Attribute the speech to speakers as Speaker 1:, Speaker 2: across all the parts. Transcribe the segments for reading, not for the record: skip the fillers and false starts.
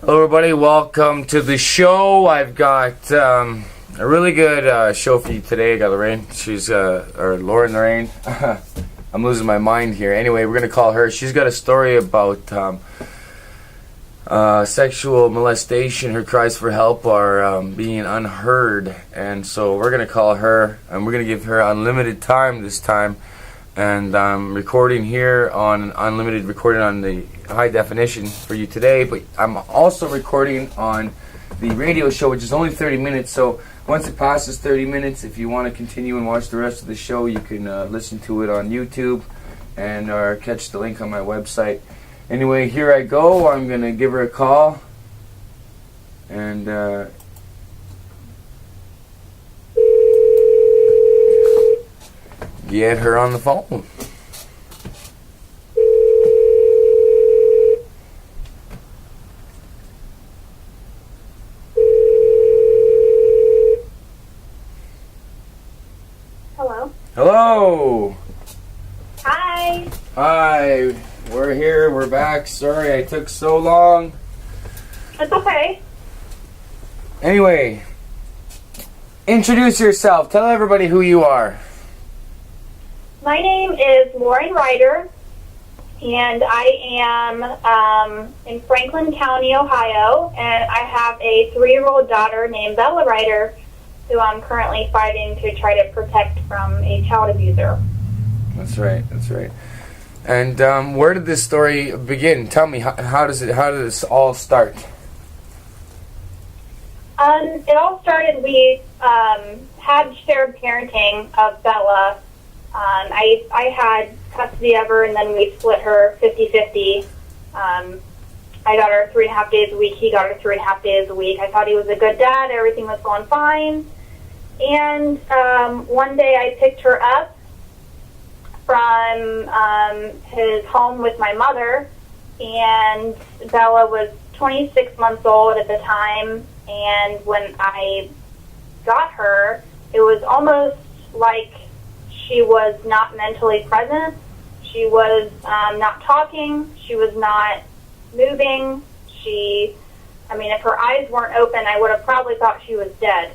Speaker 1: Hello, everybody. Welcome to the show. I've got a really good show for you today. I got Lorraine. Or Lauren Lorraine. I'm losing my mind here. Anyway, we're going to call her. She's got a story about sexual molestation. Her cries for help are being unheard. And so we're going to call her, and we're going to give her unlimited time this time. And I'm recording here on unlimited recording on the high definition for you today, but I'm also recording on the radio show, which is only 30 minutes. So once it passes 30 minutes, if you want to continue and watch the rest of the show, you can listen to it on YouTube and or catch the link on my website. Anyway, here I go. I'm going to give her a call and get her on the phone.
Speaker 2: Hello.
Speaker 1: Hello.
Speaker 2: Hi.
Speaker 1: Hi. We're here. We're back. Sorry I took so long.
Speaker 2: It's okay.
Speaker 1: Anyway, introduce yourself. Tell everybody who you are.
Speaker 2: My name is Lauren Ryder, and I am in Franklin County, Ohio, and I have a 3-year-old daughter named Bella Ryder, who I'm currently fighting to try to protect from a child abuser.
Speaker 1: That's right. That's right. And where did this story begin? Tell me, how does this all start?
Speaker 2: It all started, we had shared parenting of Bella. I had custody of her, and then we split her 50-50. I got her 3.5 days a week. He got her 3.5 days a week. I thought he was a good dad. Everything was going fine. And one day I picked her up from his home with my mother, and Bella was 26 months old at the time. And when I got her, it was almost like she was not mentally present. She was not talking. She was not moving. If her eyes weren't open, I would have probably thought she was dead.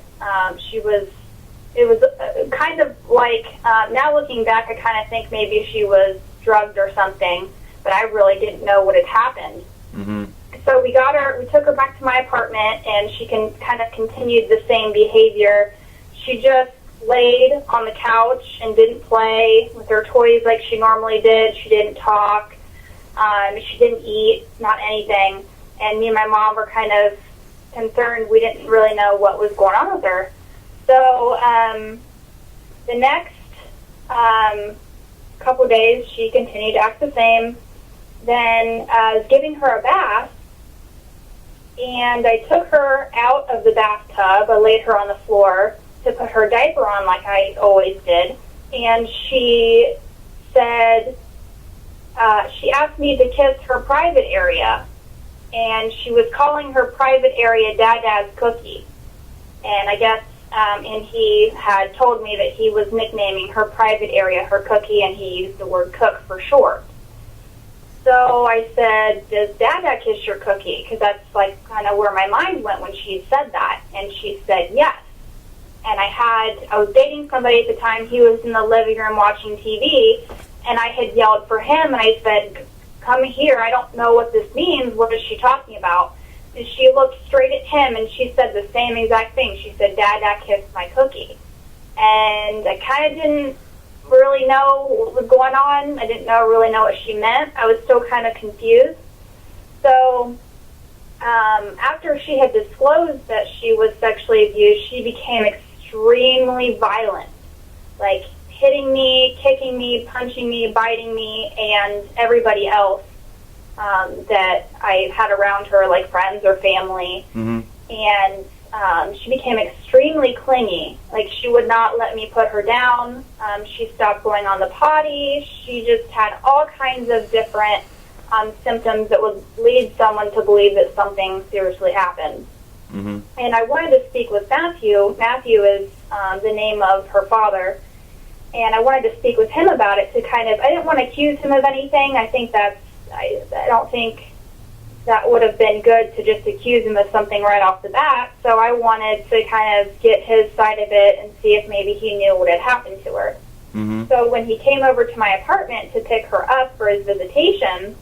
Speaker 2: It was kind of like, now looking back, I kind of think maybe she was drugged or something, but I really didn't know what had happened.
Speaker 1: Mm-hmm.
Speaker 2: So we took her back to my apartment, and she kind of continued the same behavior. She just laid on the couch and didn't play with her toys like she normally did. She didn't talk. She didn't eat, not anything. And me and my mom were kind of concerned. We didn't really know what was going on with her. So the next couple days, she continued to act the same. Then I was giving her a bath, and I took her out of the bathtub. I laid her on the floor to put her diaper on like I always did, and she said, she asked me to kiss her private area, and she was calling her private area Dad's Cookie, and I guess, and he had told me that he was nicknaming her private area her cookie, and he used the word cook for short. So I said, does Dada kiss your cookie? Because that's like kind of where my mind went when she said that, and she said yes. And I was dating somebody at the time. He was in the living room watching TV, and I had yelled for him, and I said, come here, I don't know what this means. What is she talking about? And she looked straight at him, and she said the same exact thing. She said, Dada kissed my cookie. And I kind of didn't really know what was going on. I didn't really know what she meant. I was still kind of confused. So after she had disclosed that she was sexually abused, she became extremely violent, like hitting me, kicking me, punching me, biting me, and everybody else that I had around her, like friends or family.
Speaker 1: Mm-hmm.
Speaker 2: And she became extremely clingy. Like, she would not let me put her down. She stopped going on the potty. She just had all kinds of different symptoms that would lead someone to believe that something seriously happened.
Speaker 1: Mm-hmm.
Speaker 2: And I wanted to speak with Matthew. Matthew is the name of her father. And I wanted to speak with him about it to kind of, I didn't want to accuse him of anything. I think that's, I don't think that would have been good to just accuse him of something right off the bat. So I wanted to kind of get his side of it and see if maybe he knew what had happened to her.
Speaker 1: Mm-hmm.
Speaker 2: So when he came over to my apartment to pick her up for his visitation,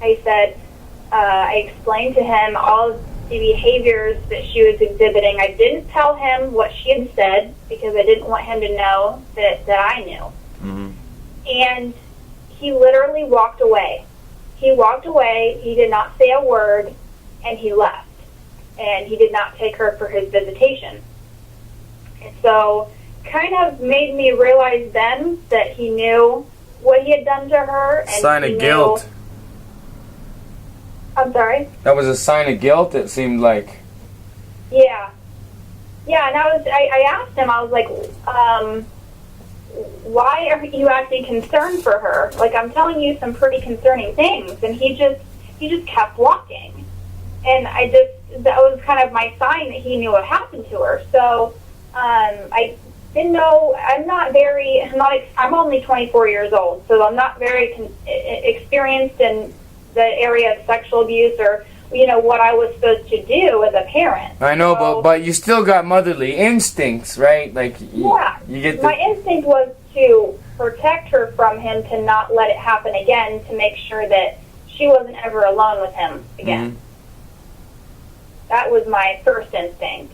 Speaker 2: I explained to him all of the behaviors that she was exhibiting. I didn't tell him what she had said because I didn't want him to know that I knew.
Speaker 1: Mm-hmm.
Speaker 2: And he literally walked away. He walked away, he did not say a word, and he left. And he did not take her for his visitation. And so kind of made me realize then that he knew what he had done to her. And
Speaker 1: Sign of guilt.
Speaker 2: I'm sorry?
Speaker 1: That was a sign of guilt, it seemed like.
Speaker 2: Yeah. Yeah, and I asked him, I was like, why are you acting concerned for her? Like, I'm telling you some pretty concerning things. And he just kept walking. And that was kind of my sign that he knew what happened to her. So, I didn't know, I'm only 24 years old, so I'm not very experienced in the area of sexual abuse or, what I was supposed to do as a parent.
Speaker 1: I know, but you still got motherly instincts, right? Like, you get
Speaker 2: my instinct was to protect her from him, to not let it happen again, to make sure that she wasn't ever alone with him again.
Speaker 1: Mm-hmm.
Speaker 2: That was my first instinct.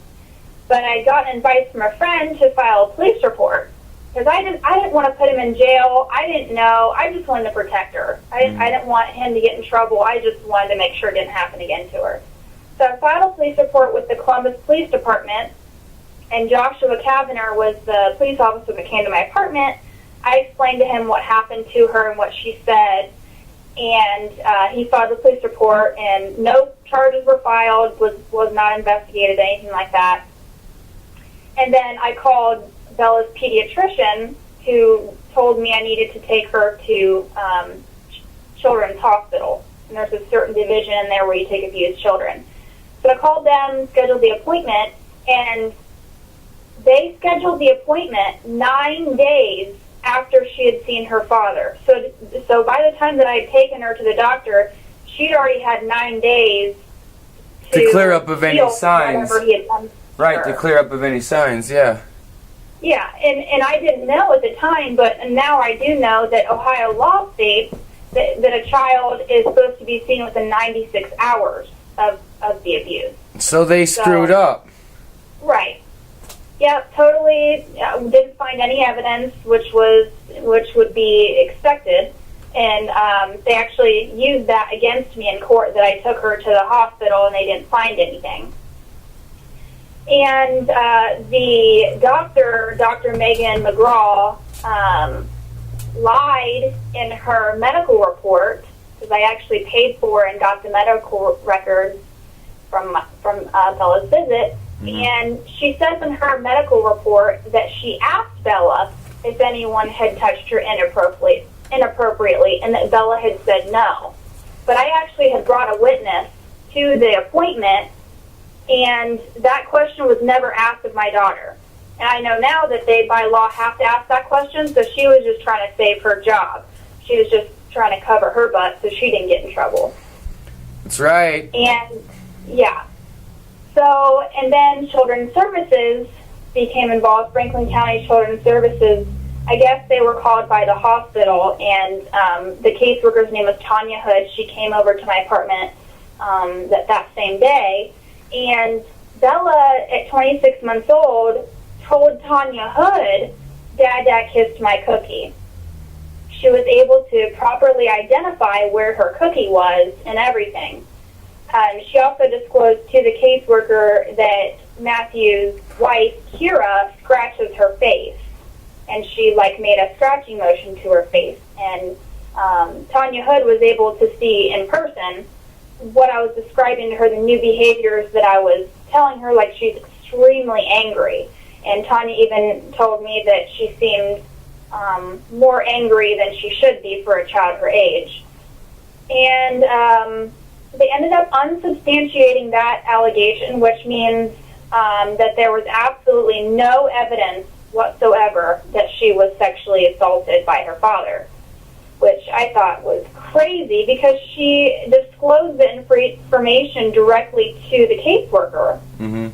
Speaker 2: But I got an advice from a friend to file a police report because I didn't want to put him in jail. I didn't know. I just wanted to protect her. I didn't want him to get in trouble. I just wanted to make sure it didn't happen again to her. So I filed a police report with the Columbus Police Department, and Joshua Kavanagh was the police officer that came to my apartment. I explained to him what happened to her and what she said, and he filed the police report, and no charges were filed, was not investigated, anything like that. And then I called Bella's pediatrician, who told me I needed to take her to Children's Hospital. And there's a certain division in there where you take abused children. So I called them, scheduled the appointment, and they scheduled the appointment 9 days after she had seen her father. So by the time that I had taken her to the doctor, she'd already had 9 days
Speaker 1: to clear up of any signs.
Speaker 2: Whatever he had done.
Speaker 1: Right, to clear up of any signs, yeah.
Speaker 2: Yeah, and I didn't know at the time, but now I do know that Ohio law states that a child is supposed to be seen within 96 hours of the abuse.
Speaker 1: So they screwed up.
Speaker 2: Right. Yeah, totally. Didn't find any evidence, which would be expected, and they actually used that against me in court, that I took her to the hospital and they didn't find anything. And the doctor, Dr. Megan McGraw, lied in her medical report, because I actually paid for and got the medical records from Bella's visit. Mm-hmm. And she says in her medical report that she asked Bella if anyone had touched her inappropriately, and that Bella had said no. But I actually had brought a witness to the appointment, and that question was never asked of my daughter. And I know now that they, by law, have to ask that question, so she was just trying to save her job. She was just trying to cover her butt so she didn't get in trouble.
Speaker 1: That's right.
Speaker 2: And, yeah. So, and then Children's Services became involved. Franklin County Children's Services, I guess they were called by the hospital, and the caseworker's name was Tanya Hood. She came over to my apartment that same day. And Bella, at 26 months old, told Tanya Hood, Dad kissed my cookie. She was able to properly identify where her cookie was and everything. She also disclosed to the caseworker that Matthew's wife, Kira, scratches her face. And she, made a scratching motion to her face. And Tanya Hood was able to see in person what I was describing to her, the new behaviors that I was telling her. Like, she's extremely angry. And Tanya even told me that she seemed more angry than she should be for a child her age. And they ended up unsubstantiating that allegation, which means that there was absolutely no evidence whatsoever that she was sexually assaulted by her father. which I thought was crazy because she disclosed the information directly to the caseworker.
Speaker 1: Mm-hmm.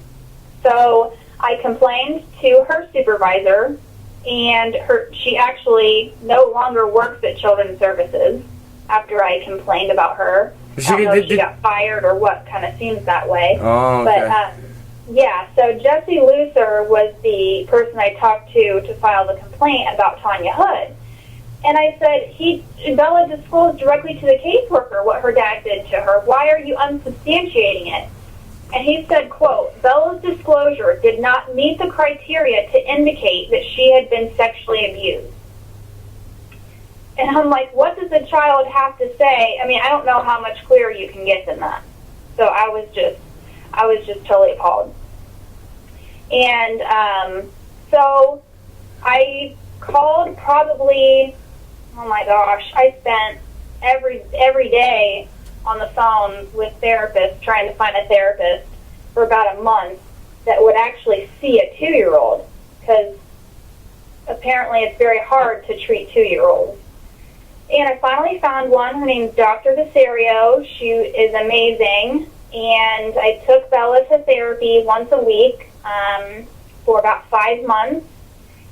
Speaker 2: So I complained to her supervisor, and she actually no longer works at Children's Services after I complained about her. I don't know if she got fired or what, kind of seems that way.
Speaker 1: Oh, okay.
Speaker 2: But, yeah, so Jesse Luther was the person I talked to file the complaint about Tanya Hood. And I said, Bella disclosed directly to the caseworker what her dad did to her. Why are you unsubstantiating it? And he said, quote, Bella's disclosure did not meet the criteria to indicate that she had been sexually abused. And I'm like, what does the child have to say? I mean, I don't know how much clearer you can get than that. So I was just totally appalled. And so I called probably, oh my gosh, I spent every day on the phone with therapists trying to find a therapist for about a month that would actually see a 2-year-old, because apparently it's very hard to treat 2-year-olds. And I finally found one. Her name's Dr. Visario. She is amazing. And I took Bella to therapy once a week for about 5 months.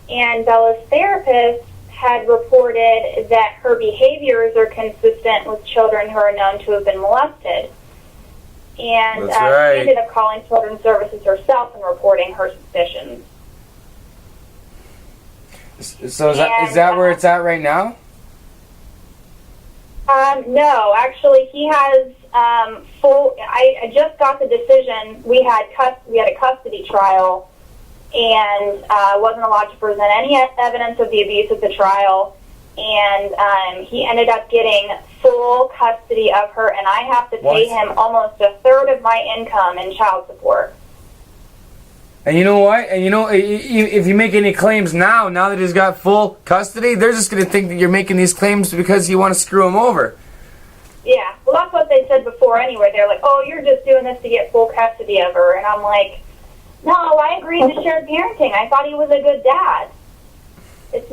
Speaker 2: And Bella's therapist had reported that her behaviors are consistent with children who are known to have been molested. And
Speaker 1: That's right.
Speaker 2: She ended up calling Children's Services herself and reporting her suspicions.
Speaker 1: So is that where it's at right now?
Speaker 2: No, actually, he has full. I just got the decision. We had a custody trial, and wasn't allowed to present any evidence of the abuse at the trial. And he ended up getting full custody of her, and I have to pay him almost a third of my income in child support.
Speaker 1: And you know what? And you know, if you make any claims now that he's got full custody, they're just going to think that you're making these claims because you want to screw him over.
Speaker 2: Yeah, well, that's what they said before anyway. They're like, oh, you're just doing this to get full custody of her. And I'm like, no, I agreed to shared parenting. I thought he was a good dad. That's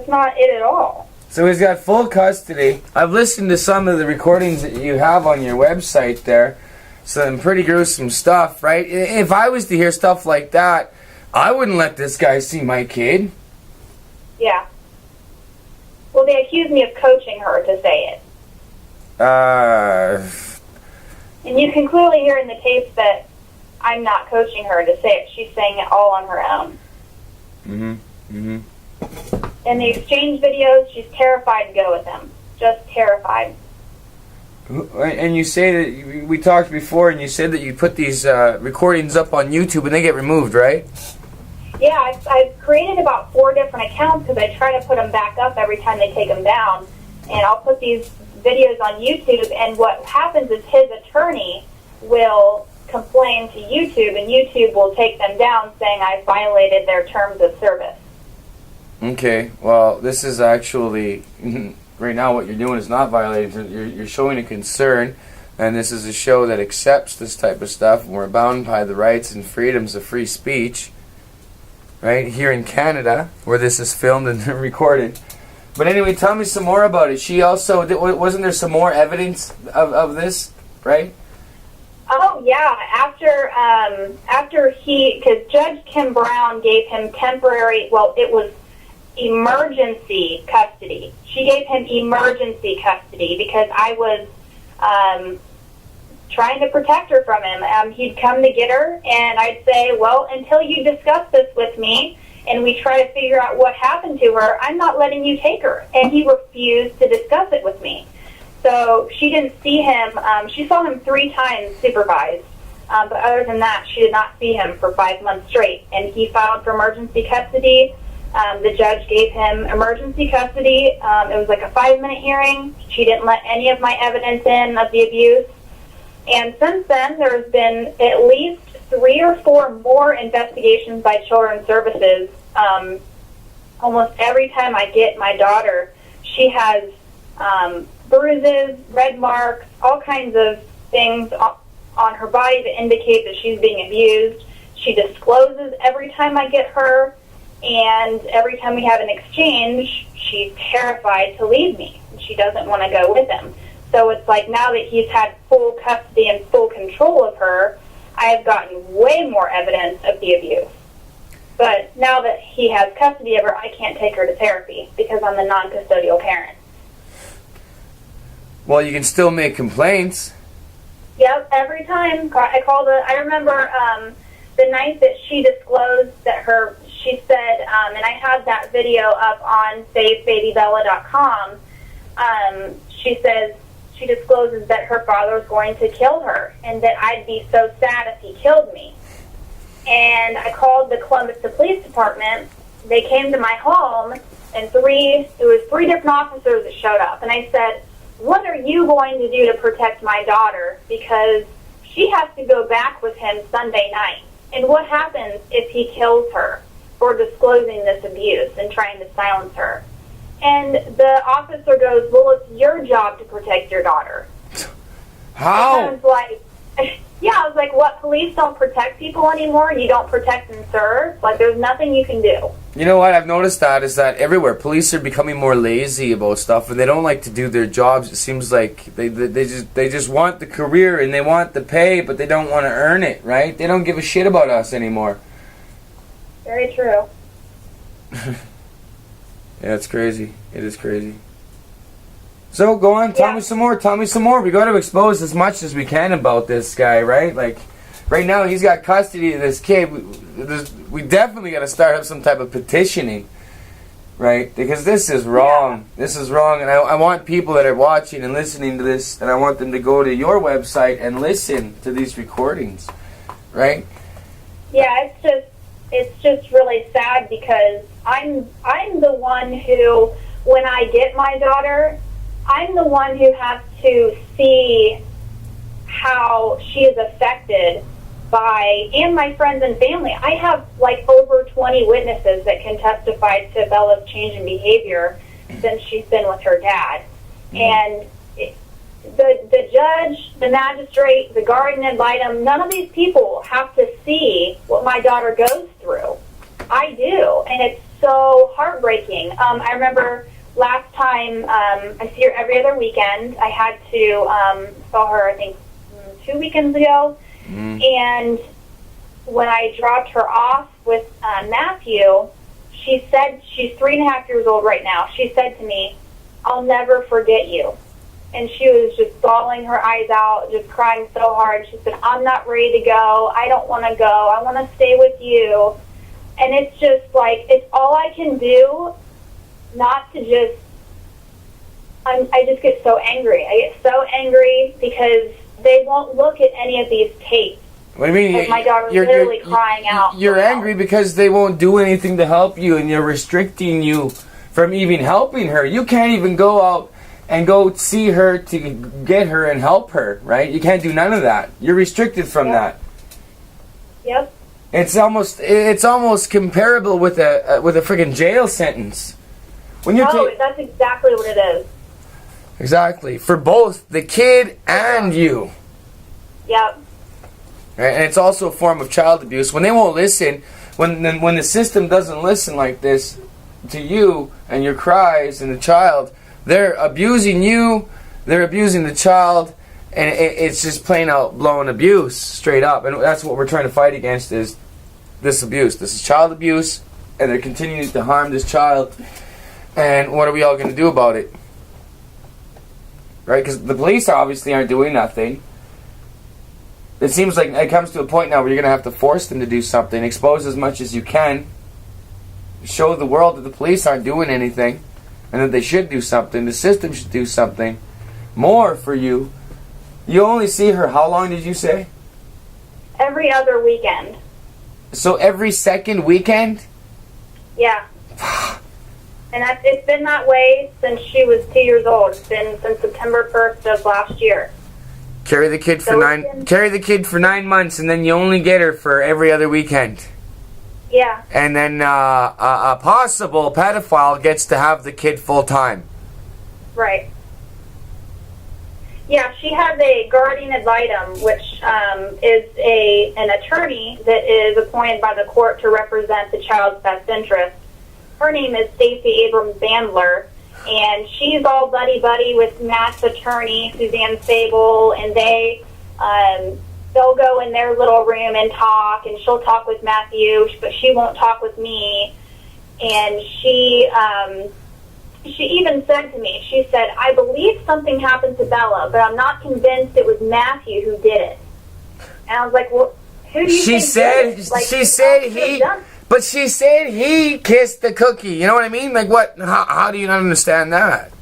Speaker 2: not it at all.
Speaker 1: So he's got full custody. I've listened to some of the recordings that you have on your website there. Some pretty gruesome stuff, right? If I was to hear stuff like that, I wouldn't let this guy see my kid.
Speaker 2: Yeah. Well, they accused me of coaching her to say it. And you can clearly hear in the tapes that I'm not coaching her to say it. She's saying it all on her own. In the exchange videos, she's terrified to go with him. Just terrified.
Speaker 1: And you say that, we talked before, and you said that you put these recordings up on YouTube and they get removed, right?
Speaker 2: Yeah, I've created about 4 different accounts because I try to put them back up every time they take them down. And I'll put these videos on YouTube, and what happens is his attorney will complain to YouTube, and YouTube will take them down saying I violated their terms of service.
Speaker 1: Okay, well, this is actually... Right now, what you're doing is not violating. You're showing a concern, and this is a show that accepts this type of stuff. And we're bound by the rights and freedoms of free speech, right here in Canada, where this is filmed and recorded. But anyway, tell me some more about it. She also wasn't there some more evidence of this, right?
Speaker 2: Oh yeah, after because Judge Kim Brown gave him temporary. Well, it was emergency custody. She gave him emergency custody because I was trying to protect her from him. He'd come to get her, and I'd say, well, until you discuss this with me and we try to figure out what happened to her, I'm not letting you take her. And he refused to discuss it with me. So she didn't see him. She saw him 3 times supervised. But other than that, she did not see him for 5 months straight. And he filed for emergency custody. The judge gave him emergency custody. It was like a 5-minute hearing. She didn't let any of my evidence in of the abuse. And since then, there's been at least 3 or 4 more investigations by Children's Services. Almost every time I get my daughter, she has bruises, red marks, all kinds of things on her body that indicate that she's being abused. She discloses every time I get her. And every time we have an exchange, she's terrified to leave me. She doesn't want to go with him. So it's like now that he's had full custody and full control of her, I have gotten way more evidence of the abuse. But now that he has custody of her, I can't take her to therapy because I'm the non-custodial parent.
Speaker 1: Well, you can still make complaints.
Speaker 2: Yep, every time I called her. I remember the night that she disclosed that she said, and I had that video up on SaveBabyBella.com. She says she discloses that her father was going to kill her, and that I'd be so sad if he killed me. And I called the Columbus Police Department. They came to my home, and it was three different officers that showed up. And I said, what are you going to do to protect my daughter? Because she has to go back with him Sunday night. And what happens if he kills her for disclosing this abuse and trying to silence her? And the officer goes, well, it's your job to protect your daughter.
Speaker 1: How?
Speaker 2: And I was like, yeah, I was like, what, police don't protect people anymore? You don't protect and serve? Like, there's nothing you can do.
Speaker 1: You know what I've noticed is that everywhere police are becoming more lazy about stuff, and they don't like to do their jobs. It seems like they just want the career and they want the pay, but they don't want to earn it, right? They don't give a shit about us anymore.
Speaker 2: Very true.
Speaker 1: Yeah, it's crazy. It is crazy. So go on, tell me some more. Tell me some more. We got to expose as much as we can about this guy, right? Like, right now he's got custody of this kid. We definitely got to start up some type of petitioning, right? Because this is wrong. Yeah. This is wrong, and I want people that are watching and listening to this, and I want them to go to your website and listen to these recordings, right?
Speaker 2: Yeah, it's just really sad because I'm the one who, when I get my daughter, I'm the one who has to see how she is affected by, and my friends and family. I have like over 20 witnesses that can testify to Bella's change in behavior since she's been with her dad. And the judge, the magistrate, the guardian ad litem, none of these people have to see what my daughter goes through. I do, and it's so heartbreaking. I remember last time, I see her every other weekend. I had to, saw her, I think, 2 weekends ago. And when I dropped her off with Matthew, she said, she's 3.5 years old right now. She said to me, I'll never forget you. And she was just bawling her eyes out, just crying so hard. She said, I'm not ready to go. I don't want to go. I want to stay with you. And it's just like, it's all I can do not to just, I just get so angry. I get so angry because they won't look at any of these tapes.
Speaker 1: What do you mean?
Speaker 2: My daughter's literally crying out.
Speaker 1: You're angry because they won't do anything to help you, and they're restricting you from even helping her. You can't even go out and go see her to get her and help her, right? You can't do none of that. You're restricted from that.
Speaker 2: Yep.
Speaker 1: It's almost comparable with a freaking jail sentence. When you're
Speaker 2: that's exactly what it is.
Speaker 1: Exactly, for both the kid and you.
Speaker 2: Yep.
Speaker 1: Right? And it's also a form of child abuse. When they won't listen, when the system doesn't listen like this to you and your cries and the child, they're abusing you, they're abusing the child, and it's just plain out blown abuse, straight up. And that's what we're trying to fight against, is this abuse. This is child abuse, and they're continuing to harm this child. And what are we all going to do about it? Right? Because the police obviously aren't doing nothing. It seems like it comes to a point now where you're going to have to force them to do something. Expose as much as you can. Show the world that the police aren't doing anything, and that they should do something. The system should do something more for you. You only see her, how long did you say?
Speaker 2: Every other weekend.
Speaker 1: So every second weekend?
Speaker 2: Yeah. And it's been that way since she was 2 years old. It's been since September 1st of last year.
Speaker 1: Carry the kid for 9 months, and then you only get her for every other weekend.
Speaker 2: Yeah.
Speaker 1: And then a possible pedophile gets to have the kid full time.
Speaker 2: Right. Yeah, she has a guardian ad litem, which is an attorney that is appointed by the court to represent the child's best interest. Her name is Stacey Abrams Bandler, and she's all buddy-buddy with Matt's attorney, Suzanne Sable, and they'll go in their little room and talk, and she'll talk with Matthew, but she won't talk with me. And she even said to me, she said, I believe something happened to Bella, but I'm not convinced it was Matthew who did it. And I was like, well, who do you think did it? Like,
Speaker 1: she said he kissed the cookie. You know what I mean? Like, what? How do you not understand that?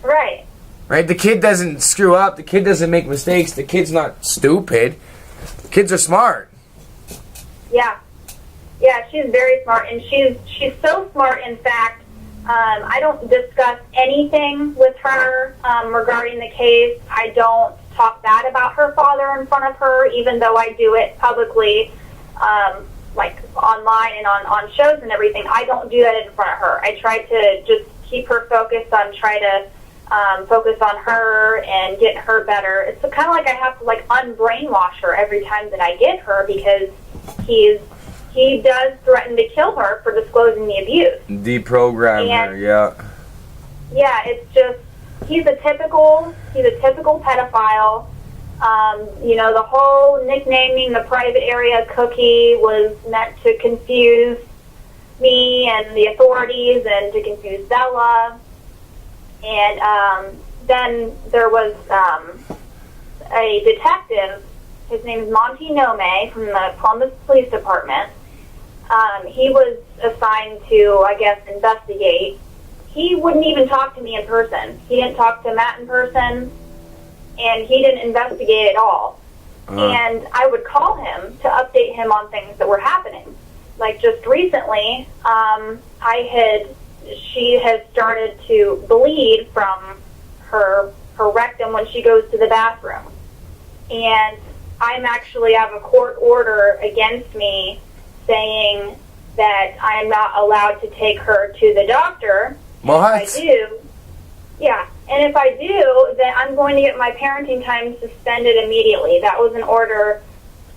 Speaker 2: Right.
Speaker 1: Right? The kid doesn't screw up. The kid doesn't make mistakes. The kid's not stupid. Kids are smart.
Speaker 2: Yeah. Yeah, she's very smart, and she's so smart, in fact, I don't discuss anything with her regarding the case. I don't talk bad about her father in front of her, even though I do it publicly, like online and on shows and everything. I don't do that in front of her. I try to just keep her focused on focus on her and getting her better. It's kind of like I have to unbrainwash her every time that I get her, because he does threaten to kill her for disclosing the abuse.
Speaker 1: Deprogram her, yeah.
Speaker 2: Yeah, it's just he's a typical pedophile. The whole nicknaming the private area cookie was meant to confuse me and the authorities and to confuse Bella. And then there was a detective. His name is Monty Nome from the Columbus Police Department. He was assigned to, I guess, investigate. He wouldn't even talk to me in person. He didn't talk to Matt in person, and he didn't investigate at all. And I would call him to update him on things that were happening. Like just recently, she has started to bleed from her rectum when she goes to the bathroom. And I have a court order against me saying that I'm not allowed to take her to the doctor.
Speaker 1: What?
Speaker 2: If I do, yeah. And if I do, then I'm going to get my parenting time suspended immediately. That was an order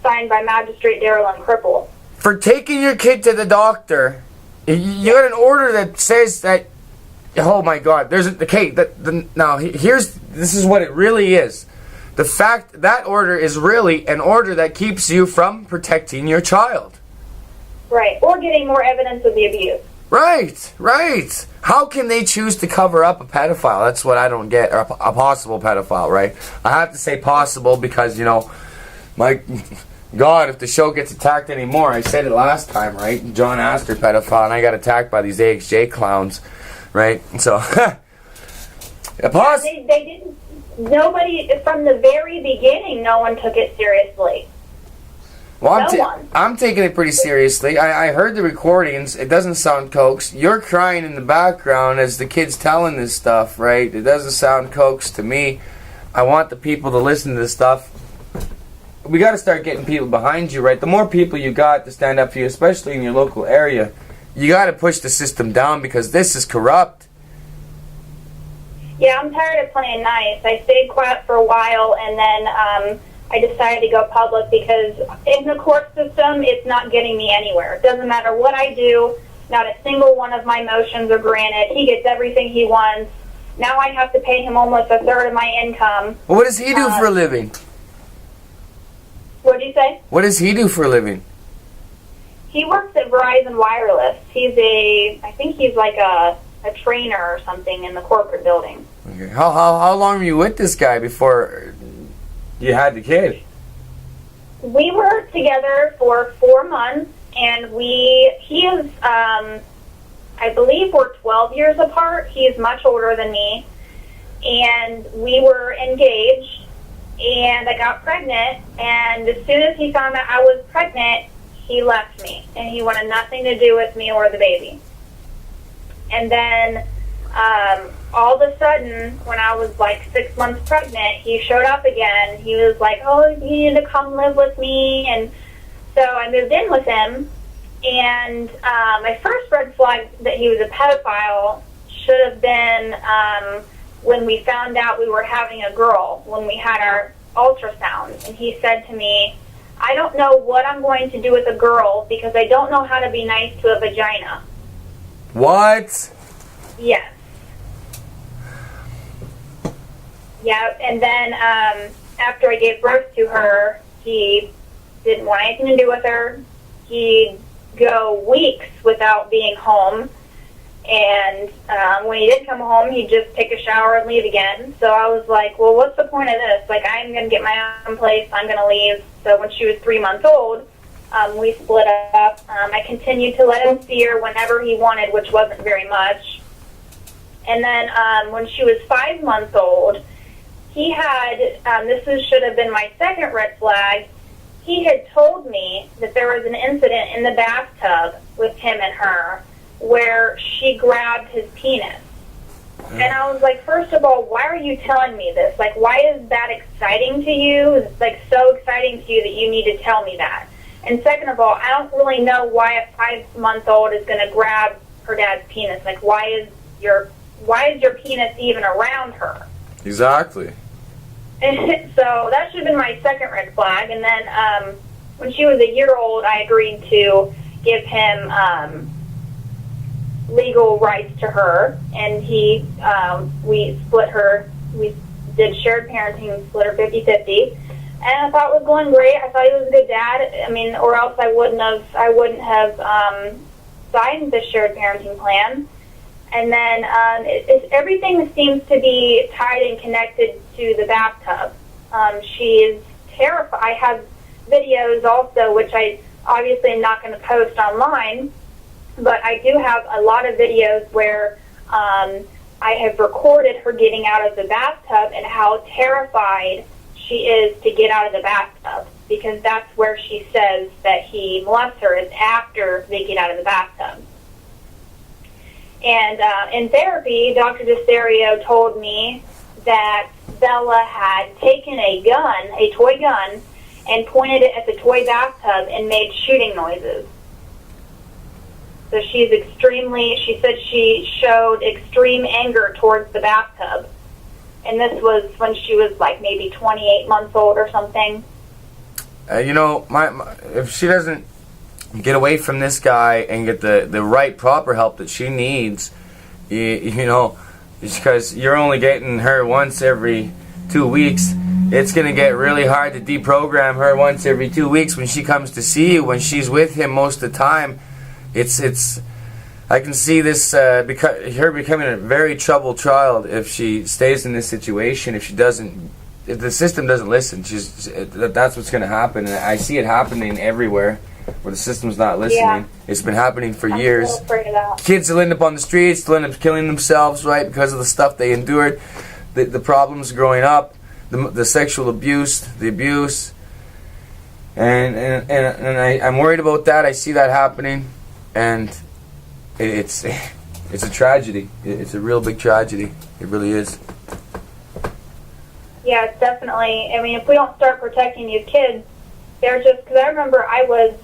Speaker 2: signed by Magistrate Darrell M. Cripple.
Speaker 1: For taking your kid to the doctor, you got an order that says that. Oh my God! This is what it really is. The fact that order is really an order that keeps you from protecting your child.
Speaker 2: Right, or getting more evidence of the abuse.
Speaker 1: Right. How can they choose to cover up a pedophile? That's what I don't get. Or a possible pedophile, right? I have to say possible because, my God, if the show gets attacked anymore, I said it last time, right? John Astor pedophile, and I got attacked by these AXJ clowns, right? So,
Speaker 2: they didn't. Nobody, from the very beginning, no one took it seriously.
Speaker 1: Well, I'm taking it pretty seriously. I heard the recordings. It doesn't sound coaxed. You're crying in the background as the kid's telling this stuff, right? It doesn't sound coaxed to me. I want the people to listen to this stuff. We got to start getting people behind you, right? The more people you got to stand up for you, especially in your local area, you got to push the system down because this is corrupt.
Speaker 2: Yeah, I'm tired of playing nice. I stayed quiet for a while, and then I decided to go public because in the court system, it's not getting me anywhere. It doesn't matter what I do. Not a single one of my motions are granted. He gets everything he wants. Now I have to pay him almost a third of my income.
Speaker 1: Well, what does he do for a living?
Speaker 2: What did you say?
Speaker 1: What does he do for a living?
Speaker 2: He works at Verizon Wireless. I think he's like a trainer or something in the corporate building.
Speaker 1: Okay. How long were you with this guy before you had the kid?
Speaker 2: We were together for 4 months, and he is, I believe we're 12 years apart. He is much older than me, and we were engaged, and I got pregnant, and as soon as he found out I was pregnant, he left me, and he wanted nothing to do with me or the baby. And then all of a sudden, when I was like 6 months pregnant, he showed up again. He was like, oh, you need to come live with me. And so I moved in with him. And my first red flag that he was a pedophile should have been when we found out we were having a girl, when we had our ultrasound. And he said to me, I don't know what I'm going to do with a girl because I don't know how to be nice to a vagina.
Speaker 1: What?
Speaker 2: Yes. Yeah, and then after I gave birth to her, he didn't want anything to do with her. He'd go weeks without being home. And when he did come home, he'd just take a shower and leave again. So I was like, well, what's the point of this? Like, I'm going to get my own place. I'm going to leave. So when she was 3 months old, we split up. I continued to let him see her whenever he wanted, which wasn't very much. And then when she was 5 months old, he had, should have been my second red flag, he had told me that there was an incident in the bathtub with him and her where she grabbed his penis. And I was like, first of all, why are you telling me this? Like, why is that exciting to you? It's like so exciting to you that you need to tell me that. And second of all, I don't really know why a 5-month-old is going to grab her dad's penis. Like, why is your penis even around her?
Speaker 1: Exactly.
Speaker 2: And so that should have been my second red flag. And then when she was a year old, I agreed to give him legal rights to her, and we split her. We did shared parenting, split her 50-50, and I thought it was going great. I thought he was a good dad. I mean, or else I wouldn't have signed the shared parenting plan. And then everything seems to be tied and connected to the bathtub. She is terrified. I have videos also, which I obviously am not going to post online, but I do have a lot of videos where I have recorded her getting out of the bathtub and how terrified she is to get out of the bathtub, because that's where she says that he molests her, is after they get out of the bathtub. And in therapy, Dr. Desario told me that Bella had taken a gun, a toy gun, and pointed it at the toy bathtub and made shooting noises. So she said she showed extreme anger towards the bathtub. And this was when she was like maybe 28 months old or something.
Speaker 1: If she doesn't get away from this guy and get the right proper help that she needs, because you're only getting her once every 2 weeks, it's going to get really hard to deprogram her once every 2 weeks when she comes to see you. When she's with him most of the time, it's I can see this her becoming a very troubled child if she stays in this situation. If the system doesn't listen, that's what's going to happen. And I see it happening everywhere where the system's not listening. Yeah. It's been happening for years.
Speaker 2: So afraid of that.
Speaker 1: Kids will end up on the streets, they'll end up killing themselves, right, because of the stuff they endured, the problems growing up, the sexual abuse, the abuse, and I'm worried about that. I see that happening, and it's a tragedy. It's a real big tragedy. It really is.
Speaker 2: Yeah, it's definitely. I mean, if we don't start protecting these kids, they're just, because I remember I was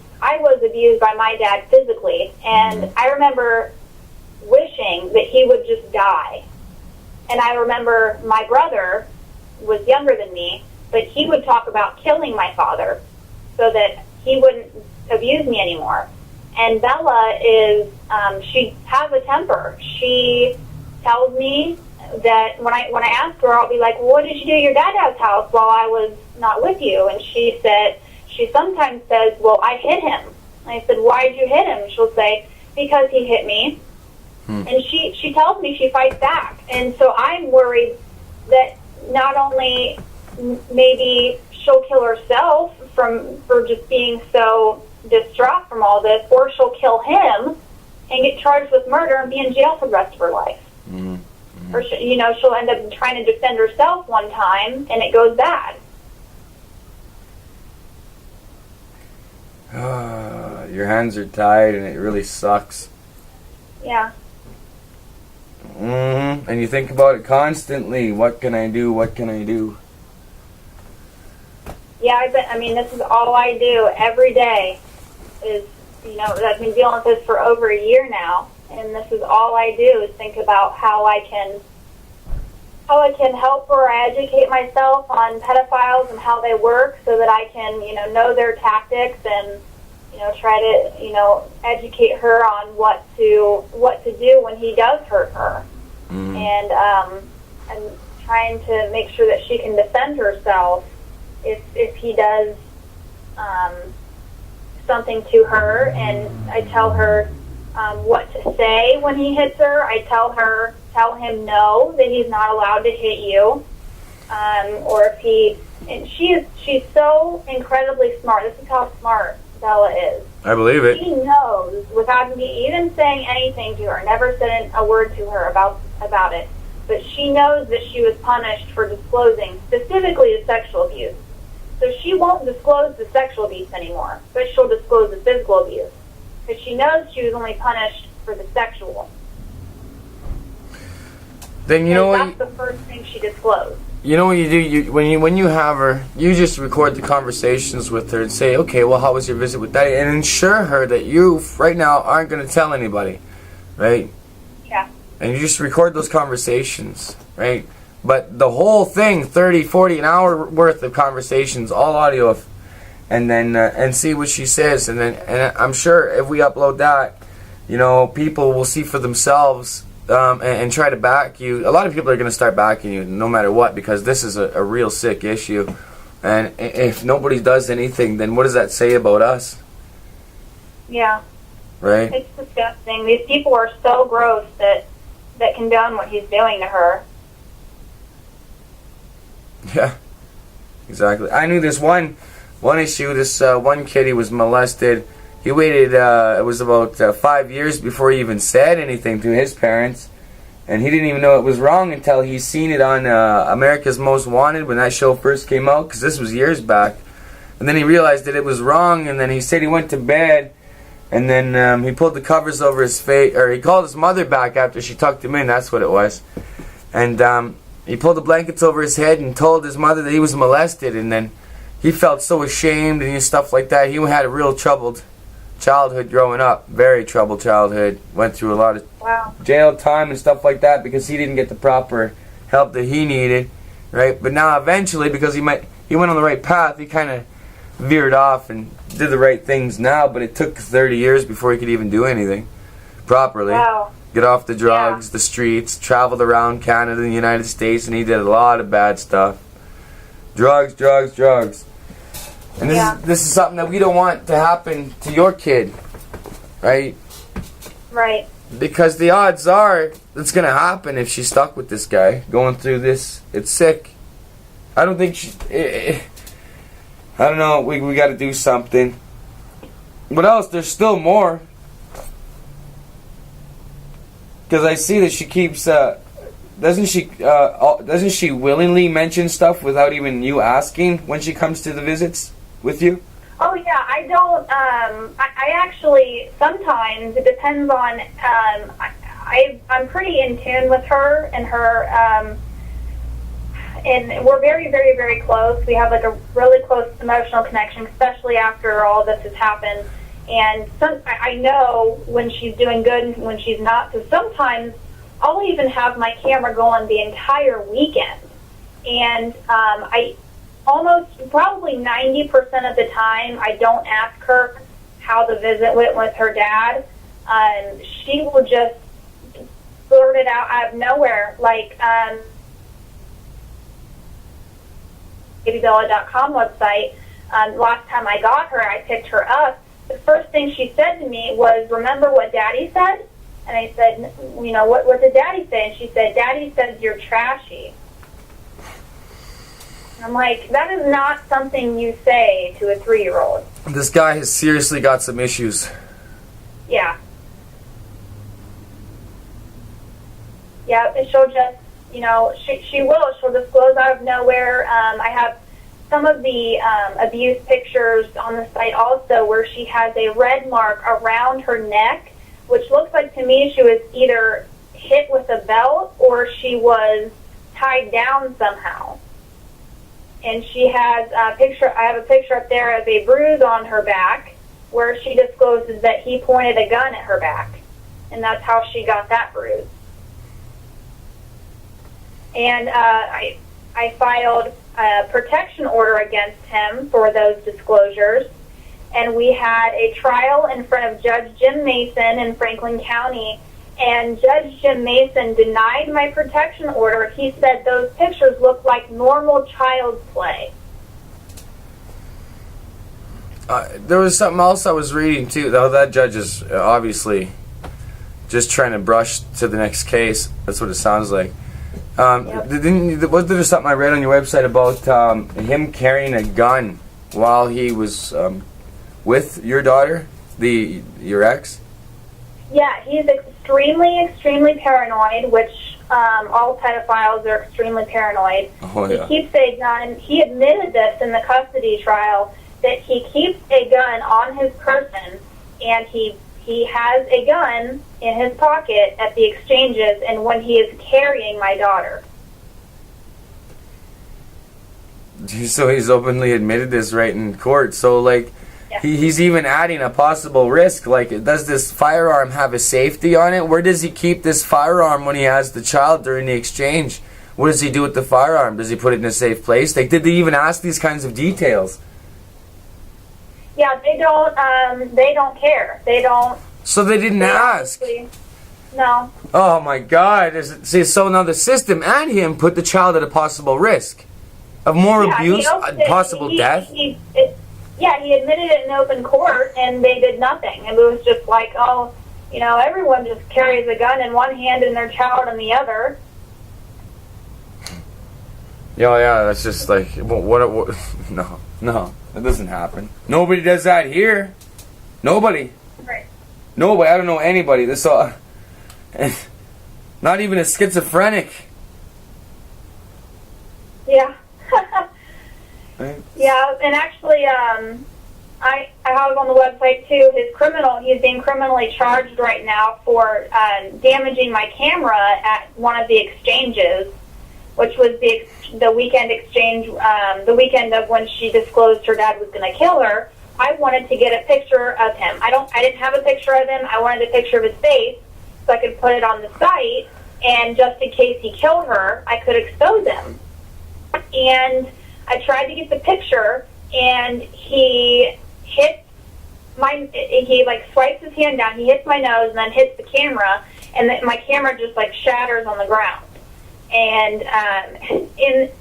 Speaker 2: abused by my dad physically, and I remember wishing that he would just die. And I remember my brother was younger than me, but he would talk about killing my father so that he wouldn't abuse me anymore. And Bella she has a temper. She tells me that when I ask her, I'll be like, well, what did you do at your dad's house while I was not with you? And she sometimes says, well, I hit him. And I said, why did you hit him? And she'll say, because he hit me. And she tells me she fights back. And so I'm worried that not only maybe she'll kill herself for just being so distraught from all this, or she'll kill him and get charged with murder and be in jail for the rest of her life. Mm-hmm. Or she'll end up trying to defend herself one time and it goes bad.
Speaker 1: Your hands are tied and it really sucks.
Speaker 2: Yeah.
Speaker 1: Mm-hmm. And you think about it constantly. What can I do? What can I do?
Speaker 2: Yeah, this is all I do every day. I've been dealing with this for over a year now, and this is all I do is think about how I can how I can help her educate myself on pedophiles and how they work, so that I can, know their tactics and, try to, educate her on what to do when he does hurt her, and trying to make sure that she can defend herself if he does something to her. And I tell her what to say when he hits her. I tell him no, that he's not allowed to hit you. Or if he, and she's so incredibly smart. This is how smart Bella is.
Speaker 1: I believe it.
Speaker 2: She knows, without me even saying anything to her, never said a word to her about it, but she knows that she was punished for disclosing specifically the sexual abuse. So she won't disclose the sexual abuse anymore, but she'll disclose the physical abuse, because she knows she was only punished for the sexual.
Speaker 1: Then you know what?
Speaker 2: That's the first thing she disclosed.
Speaker 1: You know what you do? When you have her, you just record the conversations with her and say, okay, well, how was your visit with Daddy? And ensure her that you, right now, aren't going to tell anybody, right?
Speaker 2: Yeah.
Speaker 1: And you just record those conversations, right? But the whole thing, 30, 40, an hour worth of conversations, all audio, and then and see what she says. And I'm sure if we upload that, people will see for themselves. And try to back you. A lot of people are going to start backing you no matter what, because this is a real sick issue. And if nobody does anything, then what does that say about us?
Speaker 2: Yeah.
Speaker 1: Right?
Speaker 2: It's disgusting. These people are so gross that condone what he's doing to her.
Speaker 1: Yeah, exactly. I knew this one issue. This one kid, he was molested. He waited, it was about 5 years before he even said anything to his parents. And he didn't even know it was wrong until he seen it on America's Most Wanted when that show first came out, because this was years back. And then he realized that it was wrong, and then he said he went to bed, and then he pulled the covers over his face, or he called his mother back after she tucked him in, that's what it was. And he pulled the blankets over his head and told his mother that he was molested, and then he felt so ashamed and stuff like that. He had a real troubled childhood growing up, very troubled childhood. Went through a lot of jail time and stuff like that because he didn't get the proper help that he needed, right? But now eventually, because he went on the right path, he kind of veered off and did the right things now, but it took 30 years before he could even do anything properly.
Speaker 2: Wow.
Speaker 1: Get off the drugs, the streets, traveled around Canada and the United States, and he did a lot of bad stuff. Drugs. And this is something that we don't want to happen to your kid, right?
Speaker 2: Right.
Speaker 1: Because the odds are it's going to happen if she's stuck with this guy, going through this. It's sick. I don't think I don't know. We got to do something. What else? There's still more. Because I see that she keeps... Doesn't she willingly mention stuff without even you asking when she comes to the visits with you?
Speaker 2: Oh yeah, I don't. I actually sometimes it depends on. I'm pretty in tune with her and her, and we're very, very, very close. We have like a really close emotional connection, especially after all this has happened. And I know when she's doing good and when she's not. So sometimes I'll even have my camera going the entire weekend, and I almost probably 90% of the time I don't ask her how the visit went with her dad. She will just blurt it out of nowhere, like babybella.com website. Last time I got her, I picked her up. The first thing she said to me was, "Remember what Daddy said?" And I said, what did Daddy say? And she said, "Daddy says you're trashy." And I'm like, that is not something you say to a 3-year-old.
Speaker 1: This guy has seriously got some issues.
Speaker 2: Yeah. Yeah, and she'll just, she will. She'll disclose out of nowhere. I have some of the abuse pictures on the site also where she has a red mark around her neck, which looks like to me she was either hit with a belt or she was tied down somehow. And she has a picture, I have a picture up there of a bruise on her back where she discloses that he pointed a gun at her back. And that's how she got that bruise. And I filed a protection order against him for those disclosures. And we had a trial in front of Judge Jim Mason in Franklin County. And Judge Jim Mason denied my protection order. He said those pictures look like normal child's play.
Speaker 1: There was something else I was reading too. Though that judge is obviously just trying to brush to the next case. That's what it sounds like.
Speaker 2: Yep.
Speaker 1: Was there something I read on your website about him carrying a gun while he was with your daughter, your ex?
Speaker 2: Yeah, he's extremely paranoid, which all pedophiles are extremely paranoid.
Speaker 1: Oh, yeah.
Speaker 2: He keeps a gun. He admitted this in the custody trial, that he keeps a gun on his person, and he has a gun in his pocket at the exchanges and when he is carrying my daughter.
Speaker 1: So he's openly admitted this right in court. So, like,
Speaker 2: Yeah.
Speaker 1: he's even adding a possible risk. Like, does this firearm have a safety on it? Where does he keep this firearm when he has the child during the exchange? What does he do with the firearm? Does he put it in a safe place? Like, did they even ask these kinds of details?
Speaker 2: Yeah, they don't care. They don't.
Speaker 1: So they didn't ask.
Speaker 2: No.
Speaker 1: Oh my God! See, so now the system and him put the child at a possible risk of more abuse, possible death.
Speaker 2: He admitted it in open court, and they did nothing. And it was just like, oh, everyone just carries a gun in one hand and their child in the other.
Speaker 1: Yeah, that's just like what? No, that doesn't happen. Nobody does that here. Nobody.
Speaker 2: Right.
Speaker 1: Nobody. I don't know anybody. This all. Not even a schizophrenic.
Speaker 2: Yeah.
Speaker 1: Right?
Speaker 2: Yeah, and actually, I have on the website too. He's being criminally charged right now for damaging my camera at one of the exchanges, which was the weekend exchange, the weekend of when she disclosed her dad was going to kill her. I wanted to get a picture of him. I didn't have a picture of him. I wanted a picture of his face so I could put it on the site, and just in case he killed her, I could expose him. And I tried to get the picture, and he swipes his hand down, he hits my nose, and then hits the camera, and my camera just shatters on the ground. And I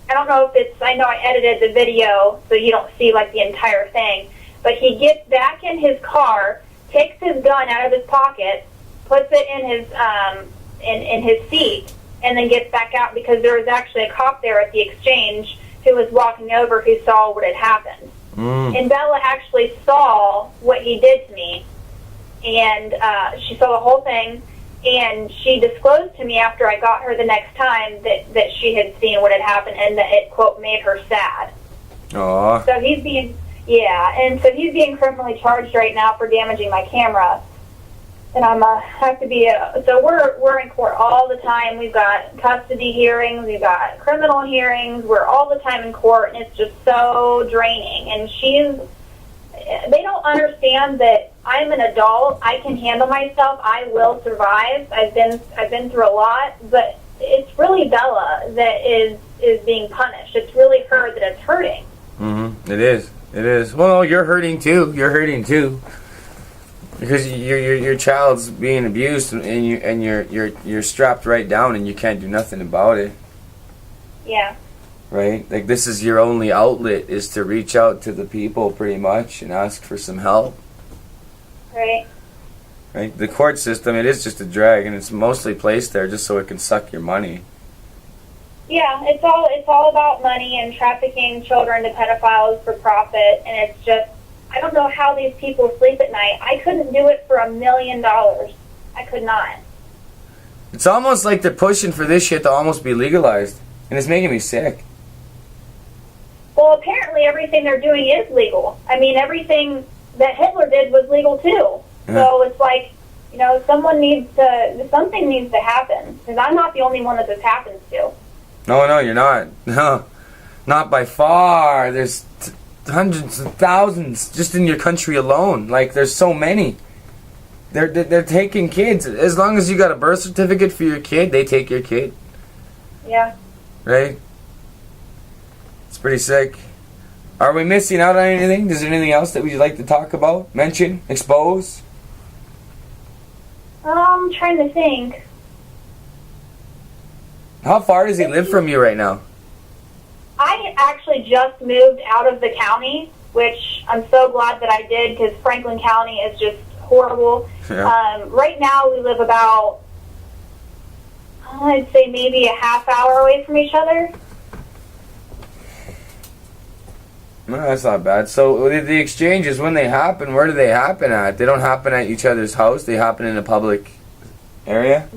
Speaker 2: don't know if I know I edited the video so you don't see the entire thing, but he gets back in his car, takes his gun out of his pocket, puts it in his seat, and then gets back out because there was actually a cop there at the exchange who was walking over who saw what had happened. And Bella actually saw what he did to me, and she saw the whole thing, and she disclosed to me after I got her the next time that she had seen what had happened and that it, quote, made her sad.
Speaker 1: Aww.
Speaker 2: So he's being criminally charged right now for damaging my camera. And so we're in court all the time. We've got custody hearings, we've got criminal hearings. We're all the time in court, and it's just so draining. And they don't understand that I'm an adult. I can handle myself. I will survive. I've been through a lot, but it's really Bella that is being punished. It's really her that is hurting.
Speaker 1: Mm-hmm. It is. Well, you're hurting too. Because your child's being abused, and you're strapped right down, and you can't do nothing about it.
Speaker 2: Yeah.
Speaker 1: Right? Like, this is your only outlet, is to reach out to the people pretty much and ask for some help.
Speaker 2: Right.
Speaker 1: Right? The court system, it is just a drag, and it's mostly placed there just so it can suck your money.
Speaker 2: Yeah, it's all about money and trafficking children to pedophiles for profit, and it's just, I don't know how these people sleep at night. I couldn't do it for $1 million. I could not.
Speaker 1: It's almost like they're pushing for this shit to almost be legalized, and it's making me sick.
Speaker 2: Well, apparently everything they're doing is legal. I mean, everything that Hitler did was legal too.
Speaker 1: Yeah.
Speaker 2: So it's like, something needs to happen, because I'm not the only one that this happens to.
Speaker 1: No, you're not. No, not by far. There's hundreds of thousands just in your country alone. Like, there's so many. They're taking kids. As long as you got a birth certificate for your kid, they take your kid.
Speaker 2: Yeah.
Speaker 1: right? It's pretty sick. Are we missing out on anything? Is there anything else that we'd like to talk about, mention, expose?
Speaker 2: I'm trying to think.
Speaker 1: How far does he live from you right now?
Speaker 2: I actually just moved out of the county, which I'm so glad that I did, because Franklin County is just horrible.
Speaker 1: Yeah.
Speaker 2: Right now we live about, I'd say maybe a half hour away from each other.
Speaker 1: No, that's not bad. So the exchanges, when they happen, where do they happen at? They don't happen at each other's house. They happen in a public area?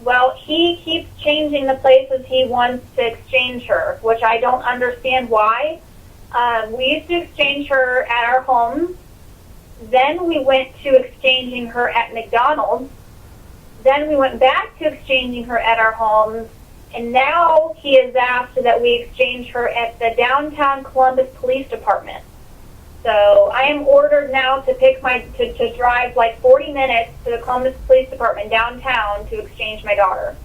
Speaker 2: Well, he keeps changing the places he wants to exchange her, which I don't understand why. We used to exchange her at our home. Then we went to exchanging her at McDonald's. Then we went back to exchanging her at our homes. And now he has asked that we exchange her at the downtown Columbus Police Department. So I am ordered now to to drive like 40 minutes to the Columbus Police Department downtown to exchange my daughter.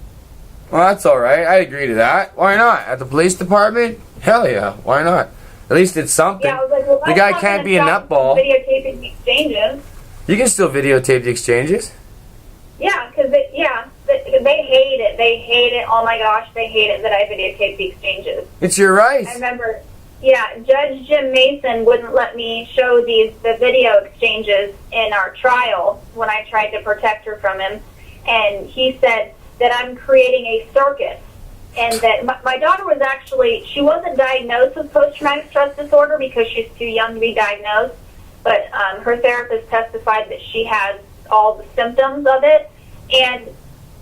Speaker 1: Well, that's all right. I agree to that. Why not? At the police department? Hell yeah. Why not? At least it's something.
Speaker 2: Yeah, I was like, well,
Speaker 1: the guy can't be a nutball.
Speaker 2: Videotaping the exchanges.
Speaker 1: You can still videotape the exchanges.
Speaker 2: Yeah, because they hate it. They hate it. Oh my gosh, they hate it that I videotape the exchanges.
Speaker 1: It's your right.
Speaker 2: I remember. Yeah, Judge Jim Mason wouldn't let me show the video exchanges in our trial when I tried to protect her from him, and he said that I'm creating a circus, and that my daughter was actually, she wasn't diagnosed with post-traumatic stress disorder because she's too young to be diagnosed, but her therapist testified that she has all the symptoms of it, and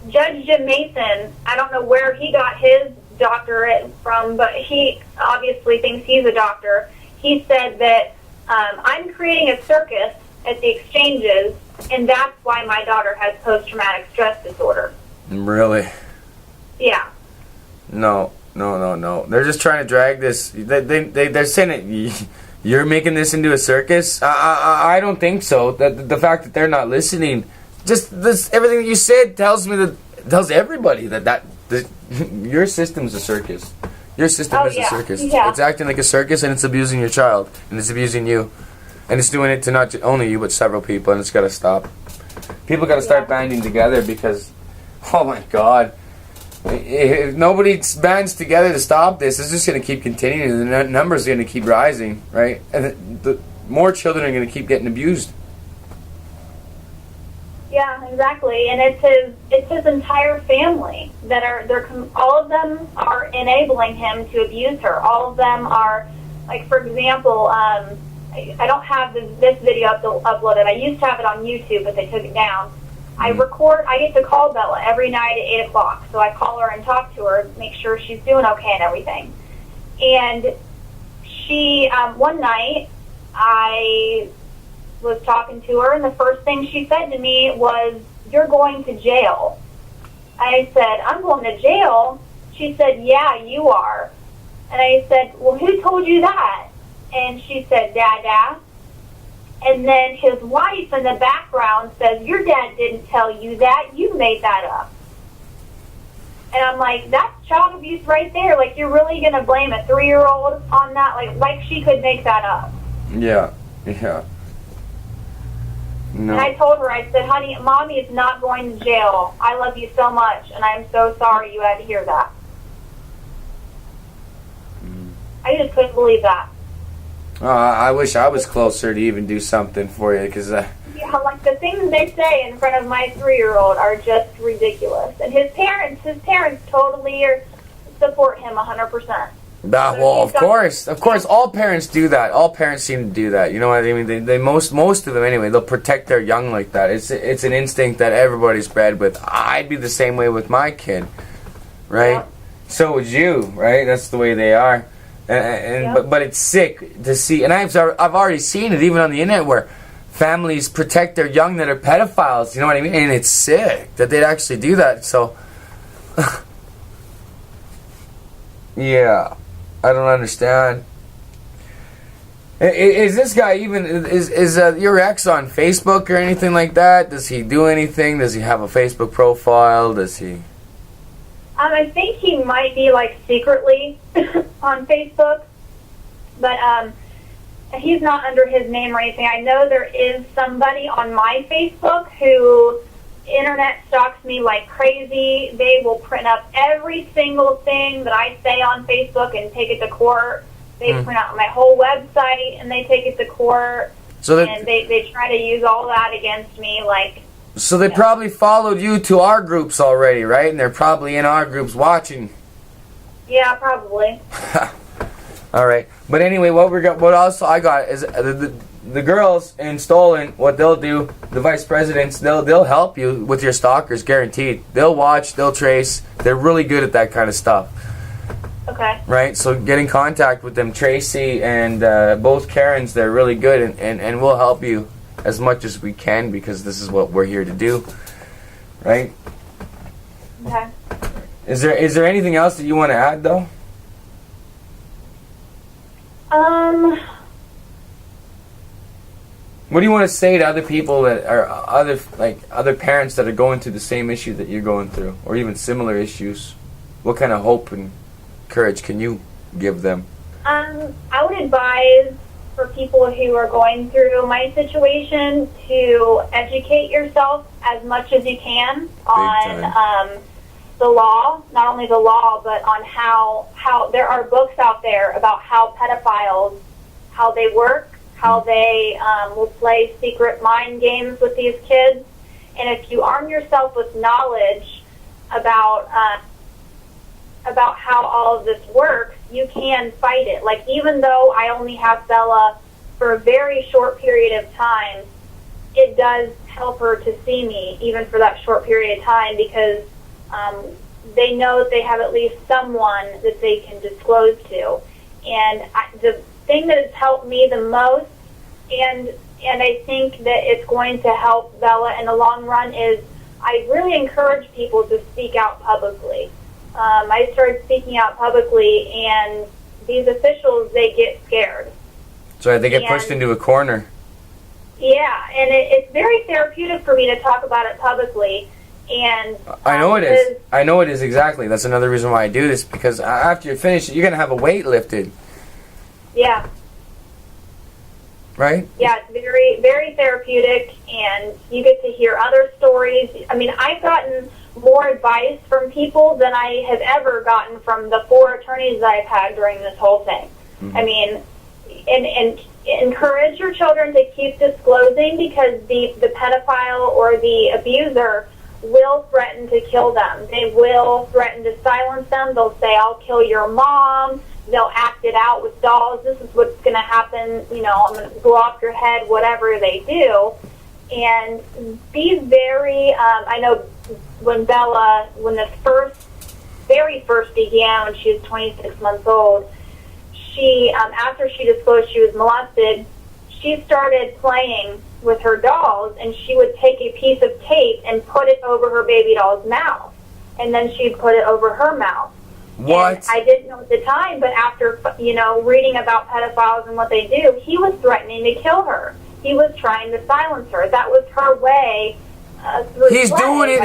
Speaker 2: Judge Jim Mason, I don't know where he got his doctorate from, but he obviously thinks he's a doctor. He said that I'm creating a circus at the exchanges, and that's why my daughter has post-traumatic stress disorder.
Speaker 1: Really?
Speaker 2: Yeah.
Speaker 1: No. They're just trying to drag this. They're saying it. You're making this into a circus? I don't think so. The fact that they're not listening, just this, everything that you said tells everybody that your system's a circus. Your system is a circus.
Speaker 2: Yeah.
Speaker 1: It's acting like a circus, and it's abusing your child, and it's abusing you, and it's doing it to not only you but several people, and it's got to stop. People got to start banding together because, oh my God, if nobody bands together to stop this, it's just going to keep continuing. The numbers are going to keep rising, right? And the more children are going to keep getting abused.
Speaker 2: Yeah, exactly, and it's his entire family that all of them are enabling him to abuse her. All of them are, like, for example, I don't have this video uploaded. I used to have it on YouTube, but they took it down. I get to call Bella every night at 8 o'clock, so I call her and talk to her, make sure she's doing okay and everything. And she, one night, I was talking to her, and the first thing she said to me was, "You're going to jail." I said, "I'm going to jail?" She said, "Yeah, you are." And I said, "Well, who told you that?" And she said, "Dada." And then his wife in the background says, "Your dad didn't tell you that. You made that up." And I'm like, that's child abuse right there. Like, you're really going to blame a 3-year-old on that? Like she could make that up.
Speaker 1: Yeah. No.
Speaker 2: And I told her, I said, "Honey, Mommy is not going to jail. I love you so much, and I'm so sorry you had to hear that." I just couldn't believe that.
Speaker 1: I wish I was closer to even do something for you, because
Speaker 2: yeah, like the things they say in front of my 3-year-old are just ridiculous. And his parents totally support him 100%.
Speaker 1: Well, of course, all parents do that. All parents seem to do that. You know what I mean? They most of them anyway. They'll protect their young like that. It's an instinct that everybody's bred with. I'd be the same way with my kid, right?
Speaker 2: Yeah.
Speaker 1: So would you, right? That's the way they are. But it's sick to see, and I've already seen it even on the internet where families protect their young that are pedophiles. You know what I mean? And it's sick that they'd actually do that. So, yeah. I don't understand. Is this guy even is your ex on Facebook or anything like that? Does he do anything? Does he have a Facebook profile? Does he?
Speaker 2: I think he might be like secretly on Facebook, but he's not under his name or anything. I know there is somebody on my Facebook who internet stalks me like crazy. They will print up every single thing that I say on Facebook and take it to court. They print out my whole website and they take it to court.
Speaker 1: So
Speaker 2: and they try to use all that against me, like.
Speaker 1: So they probably followed you to our groups already, right? And they're probably in our groups watching.
Speaker 2: Yeah, probably.
Speaker 1: All right, but anyway, what also I got is the girls in Stolen. What they'll do, the vice presidents, they'll help you with your stalkers, guaranteed. They'll watch, they'll trace. They're really good at that kind of stuff.
Speaker 2: Okay.
Speaker 1: Right, so get in contact with them, Tracy and both Karens. They're really good, and we'll help you as much as we can because this is what we're here to do, right?
Speaker 2: Okay.
Speaker 1: Is there anything else that you want to add, though? What do you want to say to other people that are other parents that are going through the same issue that you're going through, or even similar issues? What kind of hope and courage can you give them?
Speaker 2: I would advise for people who are going through my situation to educate yourself as much as you can on the law, not only the law, but on how there are books out there about how pedophiles, how they work, how they will play secret mind games with these kids. And if you arm yourself with knowledge about how all of this works, you can fight it. Like, even though I only have Bella for a very short period of time, it does help her to see me, even for that short period of time, because they know that they have at least someone that they can disclose to. And the thing that has helped me the most, and I think that it's going to help Bella in the long run, is I really encourage people to speak out publicly. I started speaking out publicly, and these officials, they get scared.
Speaker 1: So they get pushed into a corner.
Speaker 2: Yeah, and it's very therapeutic for me to talk about it publicly. And
Speaker 1: I know it is. I know it is, exactly. That's another reason why I do this, because after you're finished, you're going to have a weight lifted.
Speaker 2: Yeah.
Speaker 1: Right?
Speaker 2: Yeah, it's very, very therapeutic, and you get to hear other stories. I mean, I've gotten more advice from people than I have ever gotten from the 4 attorneys that I've had during this whole thing. Mm-hmm. I mean, and encourage your children to keep disclosing, because the pedophile or the abuser will threaten to kill them. They will threaten to silence them. They'll say, "I'll kill your mom." They'll act it out with dolls. This is what's going to happen. You know, I'm going to blow off your head, whatever they do. And be very, I know when this very first began, when she was 26 months old, she, after she disclosed she was molested, she started playing with her dolls, and she would take a piece of tape and put it over her baby doll's mouth, and then she'd put it over her mouth.
Speaker 1: What?
Speaker 2: And I didn't know at the time, but after, reading about pedophiles and what they do, he was threatening to kill her. He was trying to silence her. That was her way.
Speaker 1: He's doing it.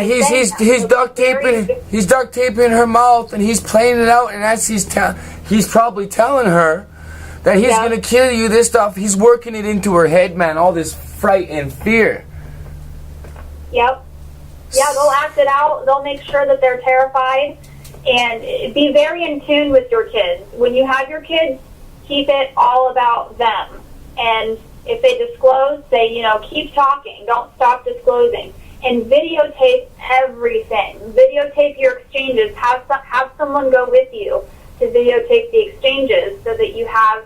Speaker 1: He's duct taping. He's duct taping her mouth, and he's playing it out. And as he's probably telling her that he's gonna kill you. This stuff. He's working it into her head, man. All this fright and fear.
Speaker 2: Yep. Yeah, they'll act it out. They'll make sure that they're terrified. And be very in tune with your kids. When you have your kids, keep it all about them. And if they disclose, say, keep talking. Don't stop disclosing. And videotape everything. Videotape your exchanges. Have someone go with you to videotape the exchanges so that you have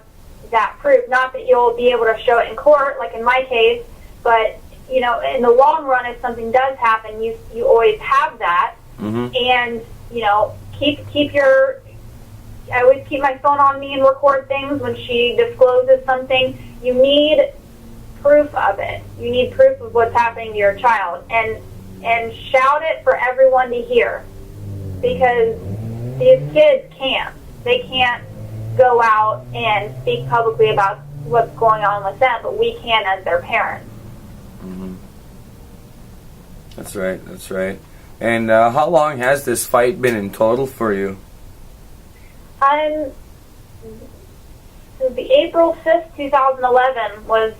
Speaker 2: that proof. Not that you'll be able to show it in court, like in my case, but, in the long run, if something does happen, you always have that. Mm-hmm. And, keep your... I always keep my phone on me and record things when she discloses something. You need proof of it. You need proof of what's happening to your child. And shout it for everyone to hear. Because these kids can't. They can't go out and speak publicly about what's going on with them, but we can as their parents.
Speaker 1: Mm-hmm. That's right. And how long has this fight been in total for you?
Speaker 2: So the April 5th, 2011 was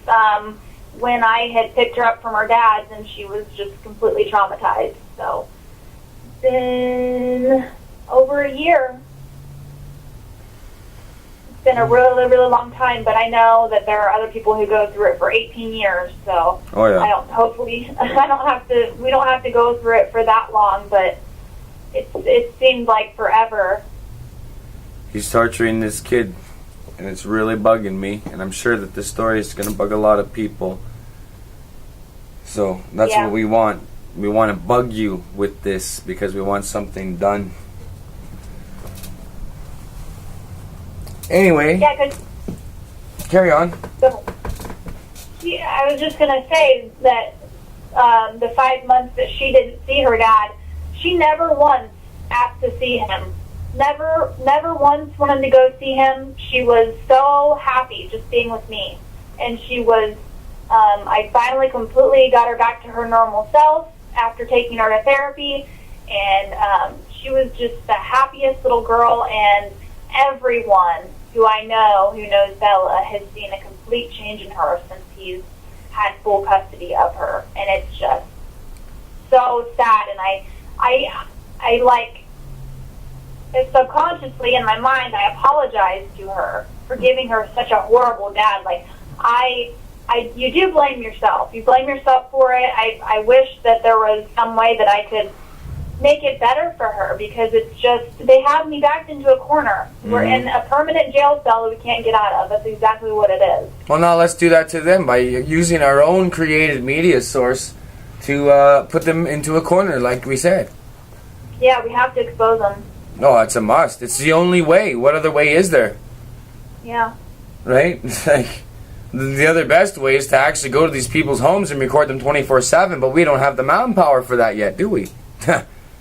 Speaker 2: when I had picked her up from her dad's, and she was just completely traumatized. So it's been over a year. It's been a really, really long time, but I know that there are other people who go through it for 18 years. So
Speaker 1: Oh yeah.
Speaker 2: hopefully I don't have to. We don't have to go through it for that long, but it seemed like forever.
Speaker 1: He's torturing this kid, and it's really bugging me, and I'm sure that this story is going to bug a lot of people. So that's
Speaker 2: Yeah.
Speaker 1: what we want. We want to bug you with this because we want something done. Anyway,
Speaker 2: Yeah, because
Speaker 1: carry on.
Speaker 2: I was just gonna say that the 5 months that she didn't see her dad, she never once asked to see him. Never once wanted to go see him. She was so happy just being with me. And she was, I finally completely got her back to her normal self after taking her to therapy. And she was just the happiest little girl. And everyone who I know who knows Bella has seen a complete change in her since he's had full custody of her. And it's just so sad. And I like, subconsciously in my mind, I apologize to her for giving her such a horrible dad. Like, you do blame yourself. You blame yourself for it. I wish that there was some way that I could make it better for her, because it's just, they have me backed into a corner. Mm-hmm. We're in a permanent jail cell that we can't get out of. That's exactly what it is.
Speaker 1: Well, now let's do that to them by using our own created media source to put them into a corner, like we said.
Speaker 2: Yeah, we have to expose them.
Speaker 1: No, it's a must. It's the only way. What other way is there?
Speaker 2: Yeah.
Speaker 1: Right? Like, the other best way is to actually go to these people's homes and record them 24/7, but we don't have the manpower for that yet, do we?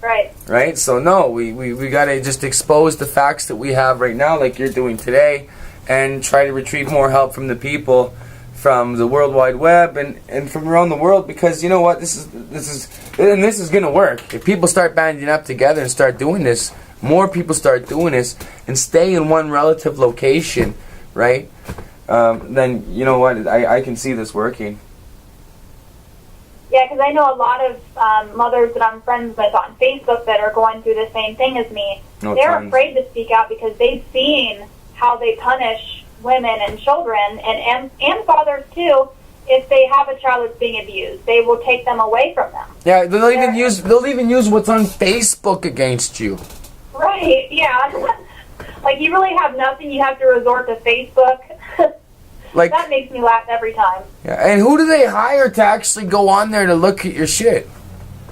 Speaker 2: Right.
Speaker 1: Right? So no, we got to just expose the facts that we have right now, like you're doing today, and try to retrieve more help from the people from the World Wide Web and from around the world, because you know what, this is gonna work. If people start banding up together and start doing this, more people start doing this and stay in one relative location, right? Then you know what, I can see this working.
Speaker 2: Yeah, because I know a lot of mothers that I'm friends with on Facebook that are going through the same thing as me.
Speaker 1: No,
Speaker 2: They're
Speaker 1: tons.
Speaker 2: afraid to speak out because they've seen how they punish women and children and fathers too. If they have a child that's being abused, they will take them away from them.
Speaker 1: Yeah, they'll even use what's on Facebook against you.
Speaker 2: Right? Yeah. Like, you really have nothing. You have to resort to Facebook.
Speaker 1: Like,
Speaker 2: that makes me laugh every time.
Speaker 1: yeah, and who do they hire to actually go on there to look at your shit?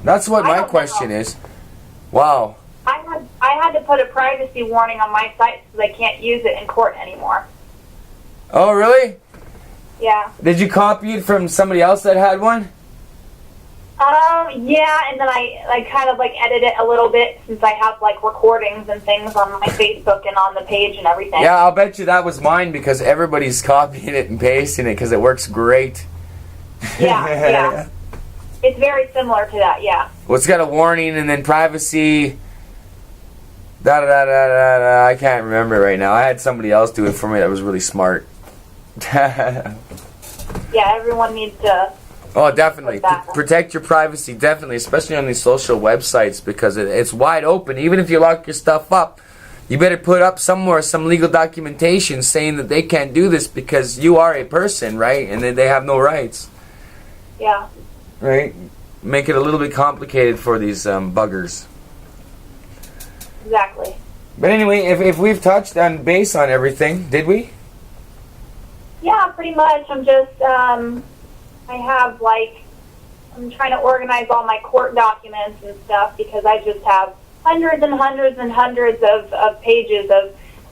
Speaker 1: That's what my question is. Wow.
Speaker 2: I had to put a privacy warning on my site so they can't use it in court anymore.
Speaker 1: Oh, really?
Speaker 2: Yeah.
Speaker 1: Did you copy it from somebody else that had one?
Speaker 2: Yeah, and then I kind of like edit it a little bit since I have like recordings and things on my Facebook and on the page and everything.
Speaker 1: Yeah, I'll bet you that was mine because everybody's copying it and pasting it because it works great.
Speaker 2: Yeah, yeah. It's very similar to that, yeah.
Speaker 1: Well, it's got a warning and then privacy. Da da da da da da. I can't remember right now. I had somebody else do it for me that was really smart.
Speaker 2: Yeah, everyone needs to.
Speaker 1: Oh, definitely. Protect your privacy, definitely, especially on these social websites, because it's wide open. Even if you lock your stuff up, you better put up somewhere some legal documentation saying that they can't do this because you are a person, right? And they have no rights.
Speaker 2: Yeah.
Speaker 1: Right? Make it a little bit complicated for these buggers.
Speaker 2: Exactly.
Speaker 1: But anyway, if we've touched on base on everything, did we?
Speaker 2: Yeah, pretty much. I'm just, I have, like, I'm trying to organize all my court documents and stuff because I just have hundreds and hundreds and hundreds of pages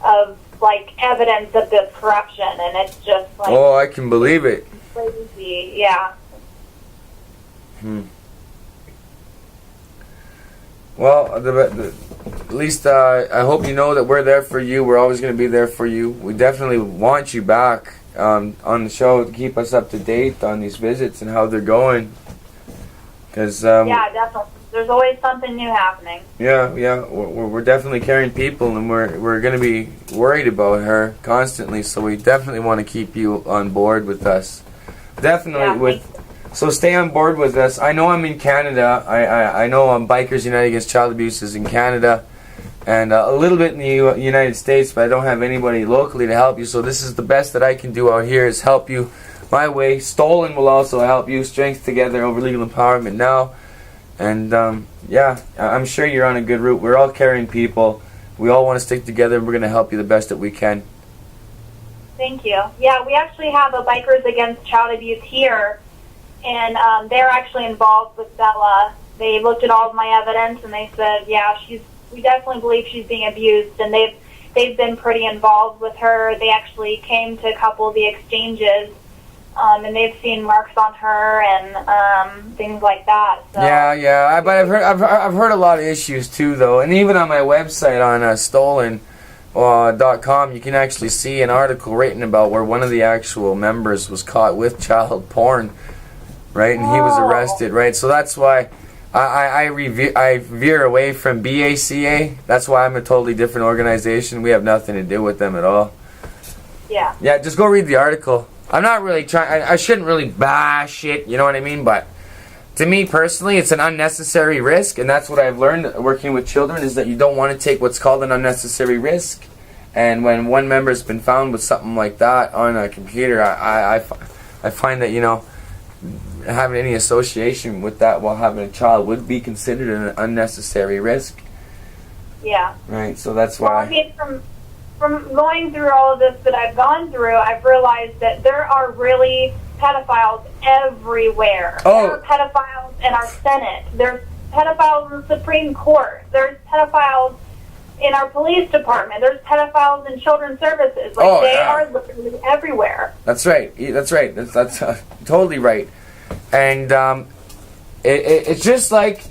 Speaker 2: of like, evidence of this corruption, and it's just, like...
Speaker 1: Oh, I can believe it.
Speaker 2: Crazy, yeah.
Speaker 1: Well, at least I hope you know that we're there for you. We're always going to be there for you. We definitely want you back on the show to keep us up to date on these visits and how they're going. Cause,
Speaker 2: yeah, definitely. There's always something new happening.
Speaker 1: Yeah, we're definitely carrying people, and we're going to be worried about her constantly. So we definitely want to keep you on board with us. Definitely So stay on board with us. I know I'm in Canada. I know Bikers United Against Child Abuse is in Canada, and a little bit in the United States, but I don't have anybody locally to help you. So this is the best that I can do out here is help you my way. Stolen will also help you. Strength Together over Legal Empowerment Now. And yeah, I'm sure you're on a good route. We're all caring people. We all want to stick together, and we're going to help you the best that we can.
Speaker 2: Thank you. Yeah, we actually have a Bikers Against Child Abuse here, and they're actually involved with Bella. They looked at all of my evidence, and they said, yeah, we definitely believe she's being abused, and they've been pretty involved with her. They actually came to a couple of the exchanges, and they've seen marks on her and things like that. So.
Speaker 1: Yeah. But I've heard a lot of issues too, though, and even on my website on stolen.com, you can actually see an article written about where one of the actual members was caught with child porn, right, and he was arrested, right. So that's why I veer away from BACA. That's why I'm a totally different organization. We have nothing to do with them at all.
Speaker 2: Yeah.
Speaker 1: Yeah, just go read the article. I'm not really trying. I shouldn't really bash it, you know what I mean? But to me personally, it's an unnecessary risk, and that's what I've learned working with children is that you don't want to take what's called an unnecessary risk. And when one member's been found with something like that on a computer, I find that, you know, having any association with that while having a child would be considered an unnecessary risk.
Speaker 2: Yeah.
Speaker 1: Right. So that's why.
Speaker 2: Well, I mean, from going through all of this that I've gone through, I've realized that there are really pedophiles everywhere.
Speaker 1: Oh.
Speaker 2: There are pedophiles in our Senate. There's pedophiles in the Supreme Court. There's pedophiles in our police department. There's pedophiles in children's services. Like, they are literally everywhere.
Speaker 1: That's right. That's right. That's totally right. And it's just like,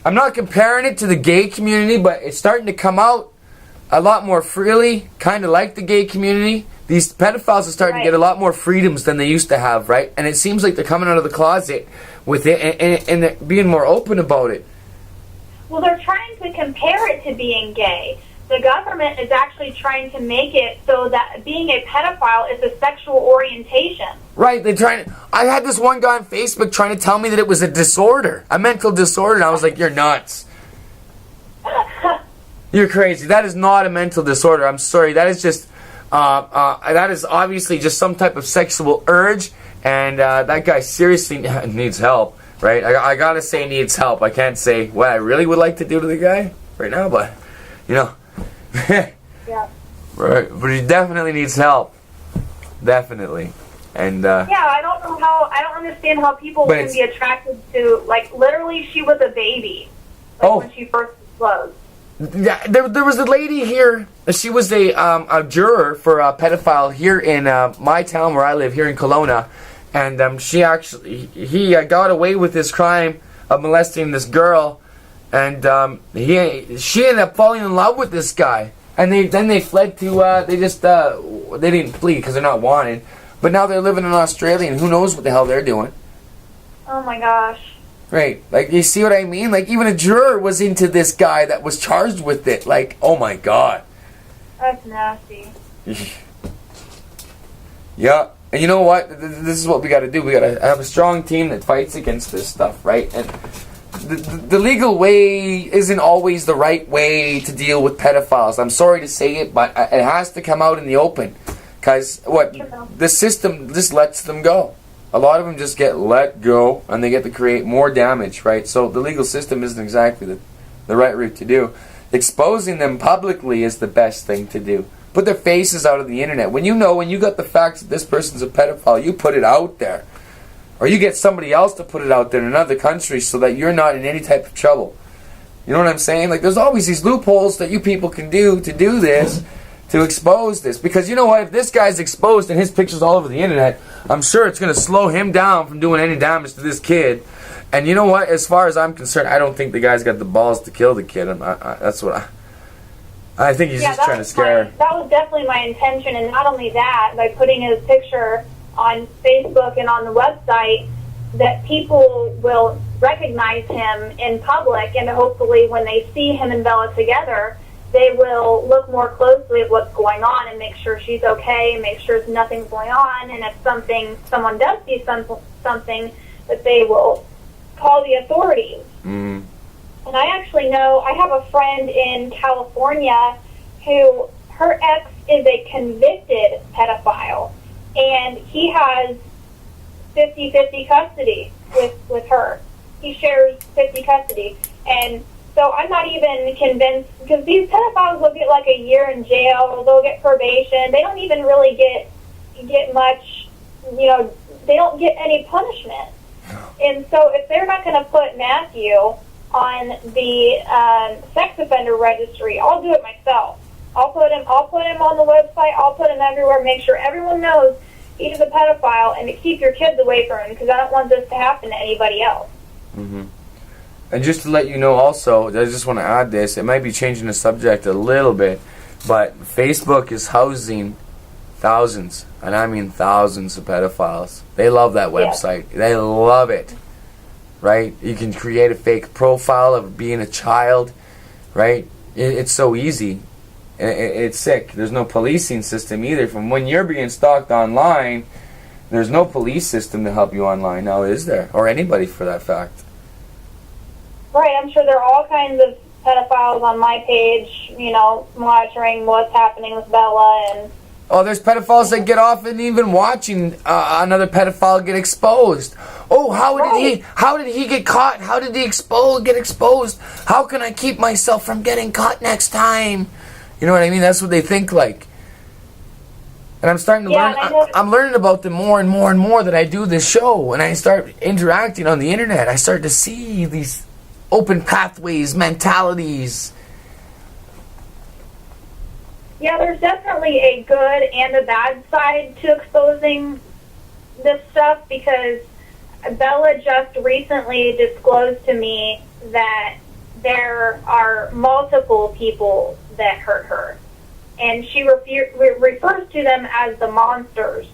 Speaker 1: I'm not comparing it to the gay community, but it's starting to come out a lot more freely, kind of like the gay community. These pedophiles are starting to get a lot more freedoms than they used to have, right? And it seems like they're coming out of the closet with it and they're being more open about it.
Speaker 2: Well, they're trying to compare it to being gay. The government is actually trying to make it so that being a pedophile is a sexual orientation.
Speaker 1: Right, they're trying to... I had this one guy on Facebook trying to tell me that it was a disorder, a mental disorder, and I was like, you're nuts. You're crazy. That is not a mental disorder. I'm sorry. That is just... that is obviously just some type of sexual urge, and that guy seriously needs help, right? I gotta say needs help. I can't say what I really would like to do to the guy right now, but, you know...
Speaker 2: Yeah.
Speaker 1: Right, but he definitely needs help. Definitely. And
Speaker 2: yeah, I don't understand how people can be attracted to, like, literally she was a baby, like, when she first disclosed.
Speaker 1: Yeah, there was a lady here. She was a juror for a pedophile here in my town where I live, here in Kelowna, and he got away with this crime of molesting this girl, and she ended up falling in love with this guy, and they fled to they didn't flee because they're not wanted, but now they're living in Australia, and who knows what the hell they're doing.
Speaker 2: Oh my gosh.
Speaker 1: Right, like, you see what I mean? Like, even a juror was into this guy that was charged with it. Like, oh my god.
Speaker 2: That's nasty.
Speaker 1: Yeah, and you know what? This is what we got to do. We got to have a strong team that fights against this stuff, right? And the legal way isn't always the right way to deal with pedophiles. I'm sorry to say it, but it has to come out in the open. Because, the system just lets them go. A lot of them just get let go, and they get to create more damage, right? So the legal system isn't exactly the right route to do. Exposing them publicly is the best thing to do. Put their faces out on the internet. When you got the facts that this person's a pedophile, you put it out there. Or you get somebody else to put it out there in another country so that you're not in any type of trouble. You know what I'm saying? Like, there's always these loopholes that you people can do to do this, to expose this. Because you know what? If this guy's exposed and his picture's all over the internet, I'm sure it's going to slow him down from doing any damage to this kid. And you know what? As far as I'm concerned, I don't think the guy's got the balls to kill the kid. That's what I think he's just trying to scare her.
Speaker 2: That was definitely my intention. And not only that, by putting his picture on Facebook and on the website, that people will recognize him in public, and hopefully when they see him and Bella together, they will look more closely at what's going on and make sure she's okay, and make sure nothing's going on, and if someone does see something, that they will call the authorities.
Speaker 1: Mm.
Speaker 2: And I actually know, I have a friend in California who, her ex is a convicted pedophile, and he has 50-50 custody with her. He shares 50 custody. And so I'm not even convinced, because these pedophiles will get like a year in jail, they'll get probation, they don't even really get much, they don't get any punishment. And so if they're not going to put Matthew on the sex offender registry, I'll do it myself. I'll put him on the website, I'll put him everywhere, make sure everyone knows he's a pedophile, and to keep your kids away from him, because I don't want this to happen to anybody else.
Speaker 1: Mm-hmm. And just to let you know also, I just want to add this, it might be changing the subject a little bit, but Facebook is housing thousands, and I mean thousands of pedophiles. They love that website. Yeah. They love it, right? You can create a fake profile of being a child, right? It's so easy. It's sick. There's no policing system either. From when you're being stalked online, there's no police system to help you online now, is there? Or anybody for that fact.
Speaker 2: Right, I'm sure there are all kinds of pedophiles on my page, monitoring what's happening with Bella. And
Speaker 1: oh, there's pedophiles that get off and even watching another pedophile get exposed. Oh, how did he get caught? How did he get exposed? How can I keep myself from getting caught next time? You know what I mean? That's what they think like. And I'm starting to learn. I'm learning about them more and more and more that I do this show, and I start interacting on the internet. I start to see these open pathways, mentalities.
Speaker 2: Yeah, there's definitely a good and a bad side to exposing this stuff, because Bella just recently disclosed to me that there are multiple people that hurt her. And she refers to them as the monsters.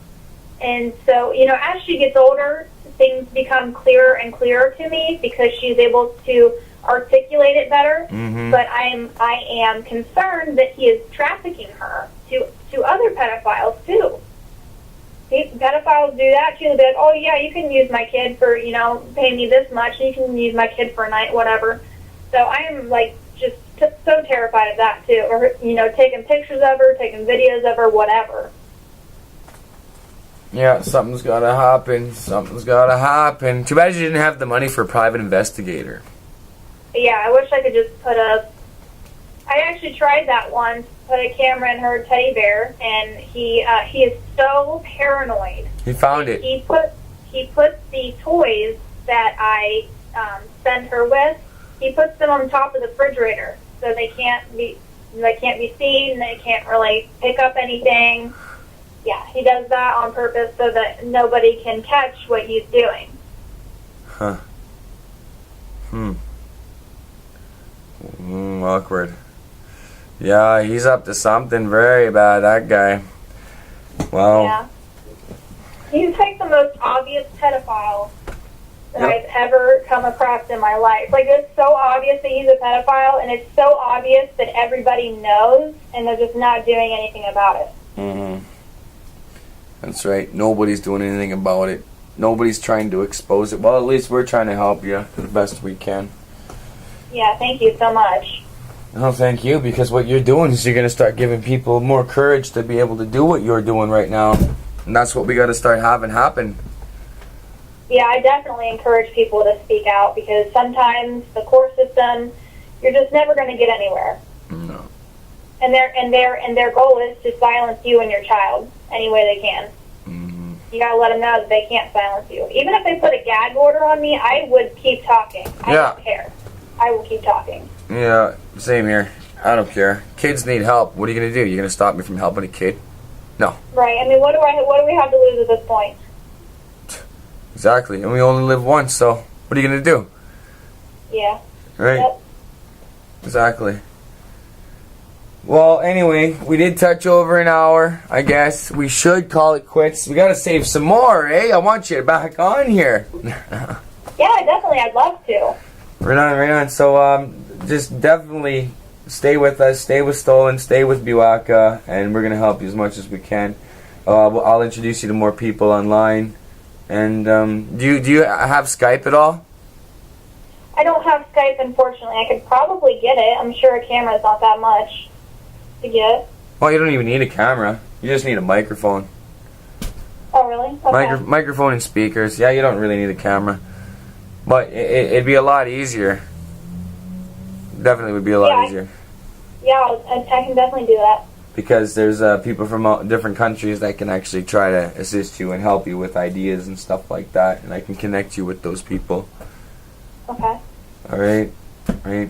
Speaker 2: And so, as she gets older, things become clearer and clearer to me, because she's able to articulate it better.
Speaker 1: Mm-hmm.
Speaker 2: But I am concerned that he is trafficking her to other pedophiles too. Pedophiles do that too. They're like, oh yeah, you can use my kid for, pay me this much, and you can use my kid for a night, whatever. So I am just so terrified of that too. Or, taking pictures of her, taking videos of her, whatever.
Speaker 1: Yeah, something's gotta happen. Something's gotta happen. Too bad you didn't have the money for a private investigator.
Speaker 2: Yeah, I wish I could just I actually tried that once, put a camera in her teddy bear, and he is so paranoid.
Speaker 1: He found it.
Speaker 2: He puts the toys that I send her with, he puts them on top of the refrigerator, so they can't be seen, they can't really pick up anything. Yeah, he does that on purpose so that nobody can catch what he's doing.
Speaker 1: Huh. Awkward. Yeah, he's up to something very bad, that guy. Well.
Speaker 2: Yeah. He's like the most obvious pedophile that I've ever come across in my life. It's so obvious that he's a pedophile, and it's so obvious that everybody knows, and they're just not doing anything about it.
Speaker 1: Mm-hmm. That's right. Nobody's doing anything about it. Nobody's trying to expose it. Well, at least we're trying to help you the best we can.
Speaker 2: Yeah, thank you so much.
Speaker 1: No, thank you, because what you're doing is you're going to start giving people more courage to be able to do what you're doing right now. And that's what we got to start having happen.
Speaker 2: Yeah, I definitely encourage people to speak out, because sometimes the court system, you're just never going to get anywhere.
Speaker 1: No.
Speaker 2: And their goal is to silence you and your child any way they can.
Speaker 1: Mm-hmm.
Speaker 2: You got to let them know that they can't silence you. Even if they put a gag order on me, I would keep talking. I don't care. I will keep talking.
Speaker 1: Yeah, same here. I don't care. Kids need help. What are you going to do? You're going to stop me from helping a kid? No.
Speaker 2: Right. I mean, what do we have to lose at this point?
Speaker 1: Exactly. And we only live once, so what are you going to do?
Speaker 2: Yeah.
Speaker 1: Right?
Speaker 2: Yep.
Speaker 1: Exactly. Well, anyway, we did touch over an hour, I guess. We should call it quits. We got to save some more, eh? I want you back on here.
Speaker 2: Yeah, definitely. I'd love to.
Speaker 1: Right on, right on. So just definitely stay with us, stay with Stolen, stay with Biwaka, and we're gonna help you as much as we can. I'll introduce you to more people online. And do you have Skype at all?
Speaker 2: I don't have Skype, unfortunately. I could probably get it. I'm sure a camera's not that much to get.
Speaker 1: Well, you don't even need a camera. You just need a microphone.
Speaker 2: Oh, really? Okay.
Speaker 1: Microphone and speakers. Yeah, you don't really need a camera. But it'd be a lot easier. Definitely would be a lot easier.
Speaker 2: Yeah, I can definitely do that.
Speaker 1: Because there's people from different countries that can actually try to assist you and help you with ideas and stuff like that. And I can connect you with those people.
Speaker 2: Okay.
Speaker 1: All right. Right.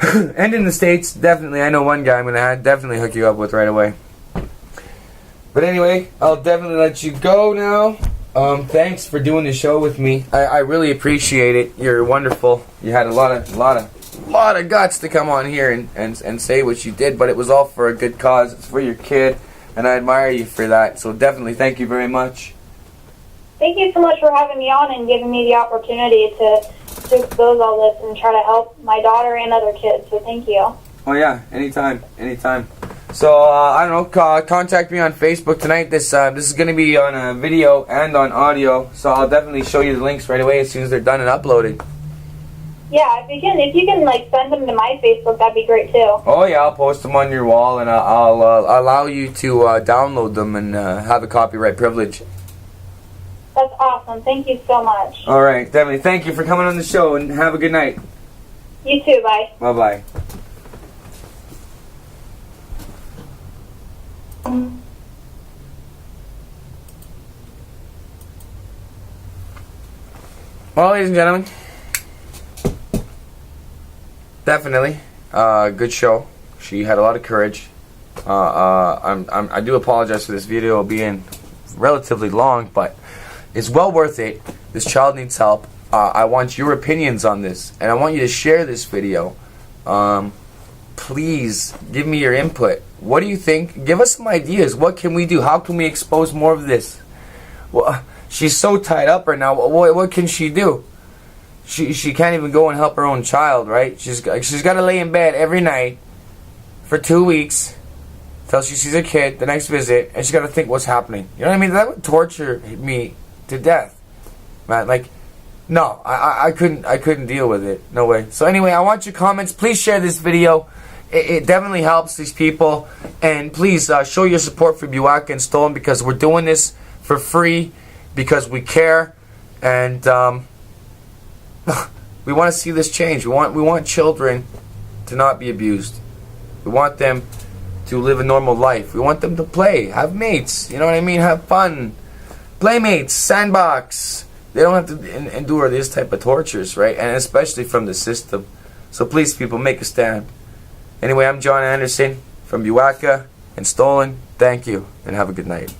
Speaker 1: And in the States, definitely, I know one guy I'm going to definitely hook you up with right away. But anyway, I'll definitely let you go now. Thanks for doing the show with me. I really appreciate it. You're wonderful. You had a lot of guts to come on here and say what you did, but it was all for a good cause. It's for your kid, and I admire you for that. So definitely thank you very much.
Speaker 2: Thank you so much for having me on and giving me the opportunity to expose all this and try to help my daughter and other kids. So thank you.
Speaker 1: Oh yeah, anytime. So I don't know. Contact me on Facebook tonight. This is going to be on a video and on audio. So I'll definitely show you the links right away as soon as they're done and uploaded.
Speaker 2: Yeah, if you can like send them to my Facebook, that'd be great too.
Speaker 1: Oh yeah, I'll post them on your wall, and I'll allow you to download them and have a copyright privilege.
Speaker 2: That's awesome. Thank you so much.
Speaker 1: All right, definitely. Thank you for coming on the show, and have a good night.
Speaker 2: You too. Bye.
Speaker 1: Bye-bye. Well, ladies and gentlemen, definitely good show. She had a lot of courage. I do apologize for this video being relatively long, but it's well worth it. This child needs help. I want your opinions on this, and I want you to share this video. Please give me your input. What do you think? Give us some ideas. What can we do? How can we expose more of this? Well, she's so tied up right now. What can she do? She can't even go and help her own child, right? She's got to lay in bed every night for 2 weeks till she sees her kid the next visit, and she's got to think what's happening. You know what I mean? That would torture me to death, man. Like, no, I couldn't deal with it. No way. So anyway, I want your comments. Please share this video. It definitely helps these people, and please show your support for Biwaka and Stolen, because we're doing this for free because we care, and we want to see this change. We want children to not be abused. We want them to live a normal life. We want them to play, have mates. You know what I mean? Have fun, playmates, sandbox. They don't have to endure this type of tortures, right? And especially from the system. So please, people, make a stand. Anyway, I'm John Anderson from Biwaka and Stolen. Thank you, and have a good night.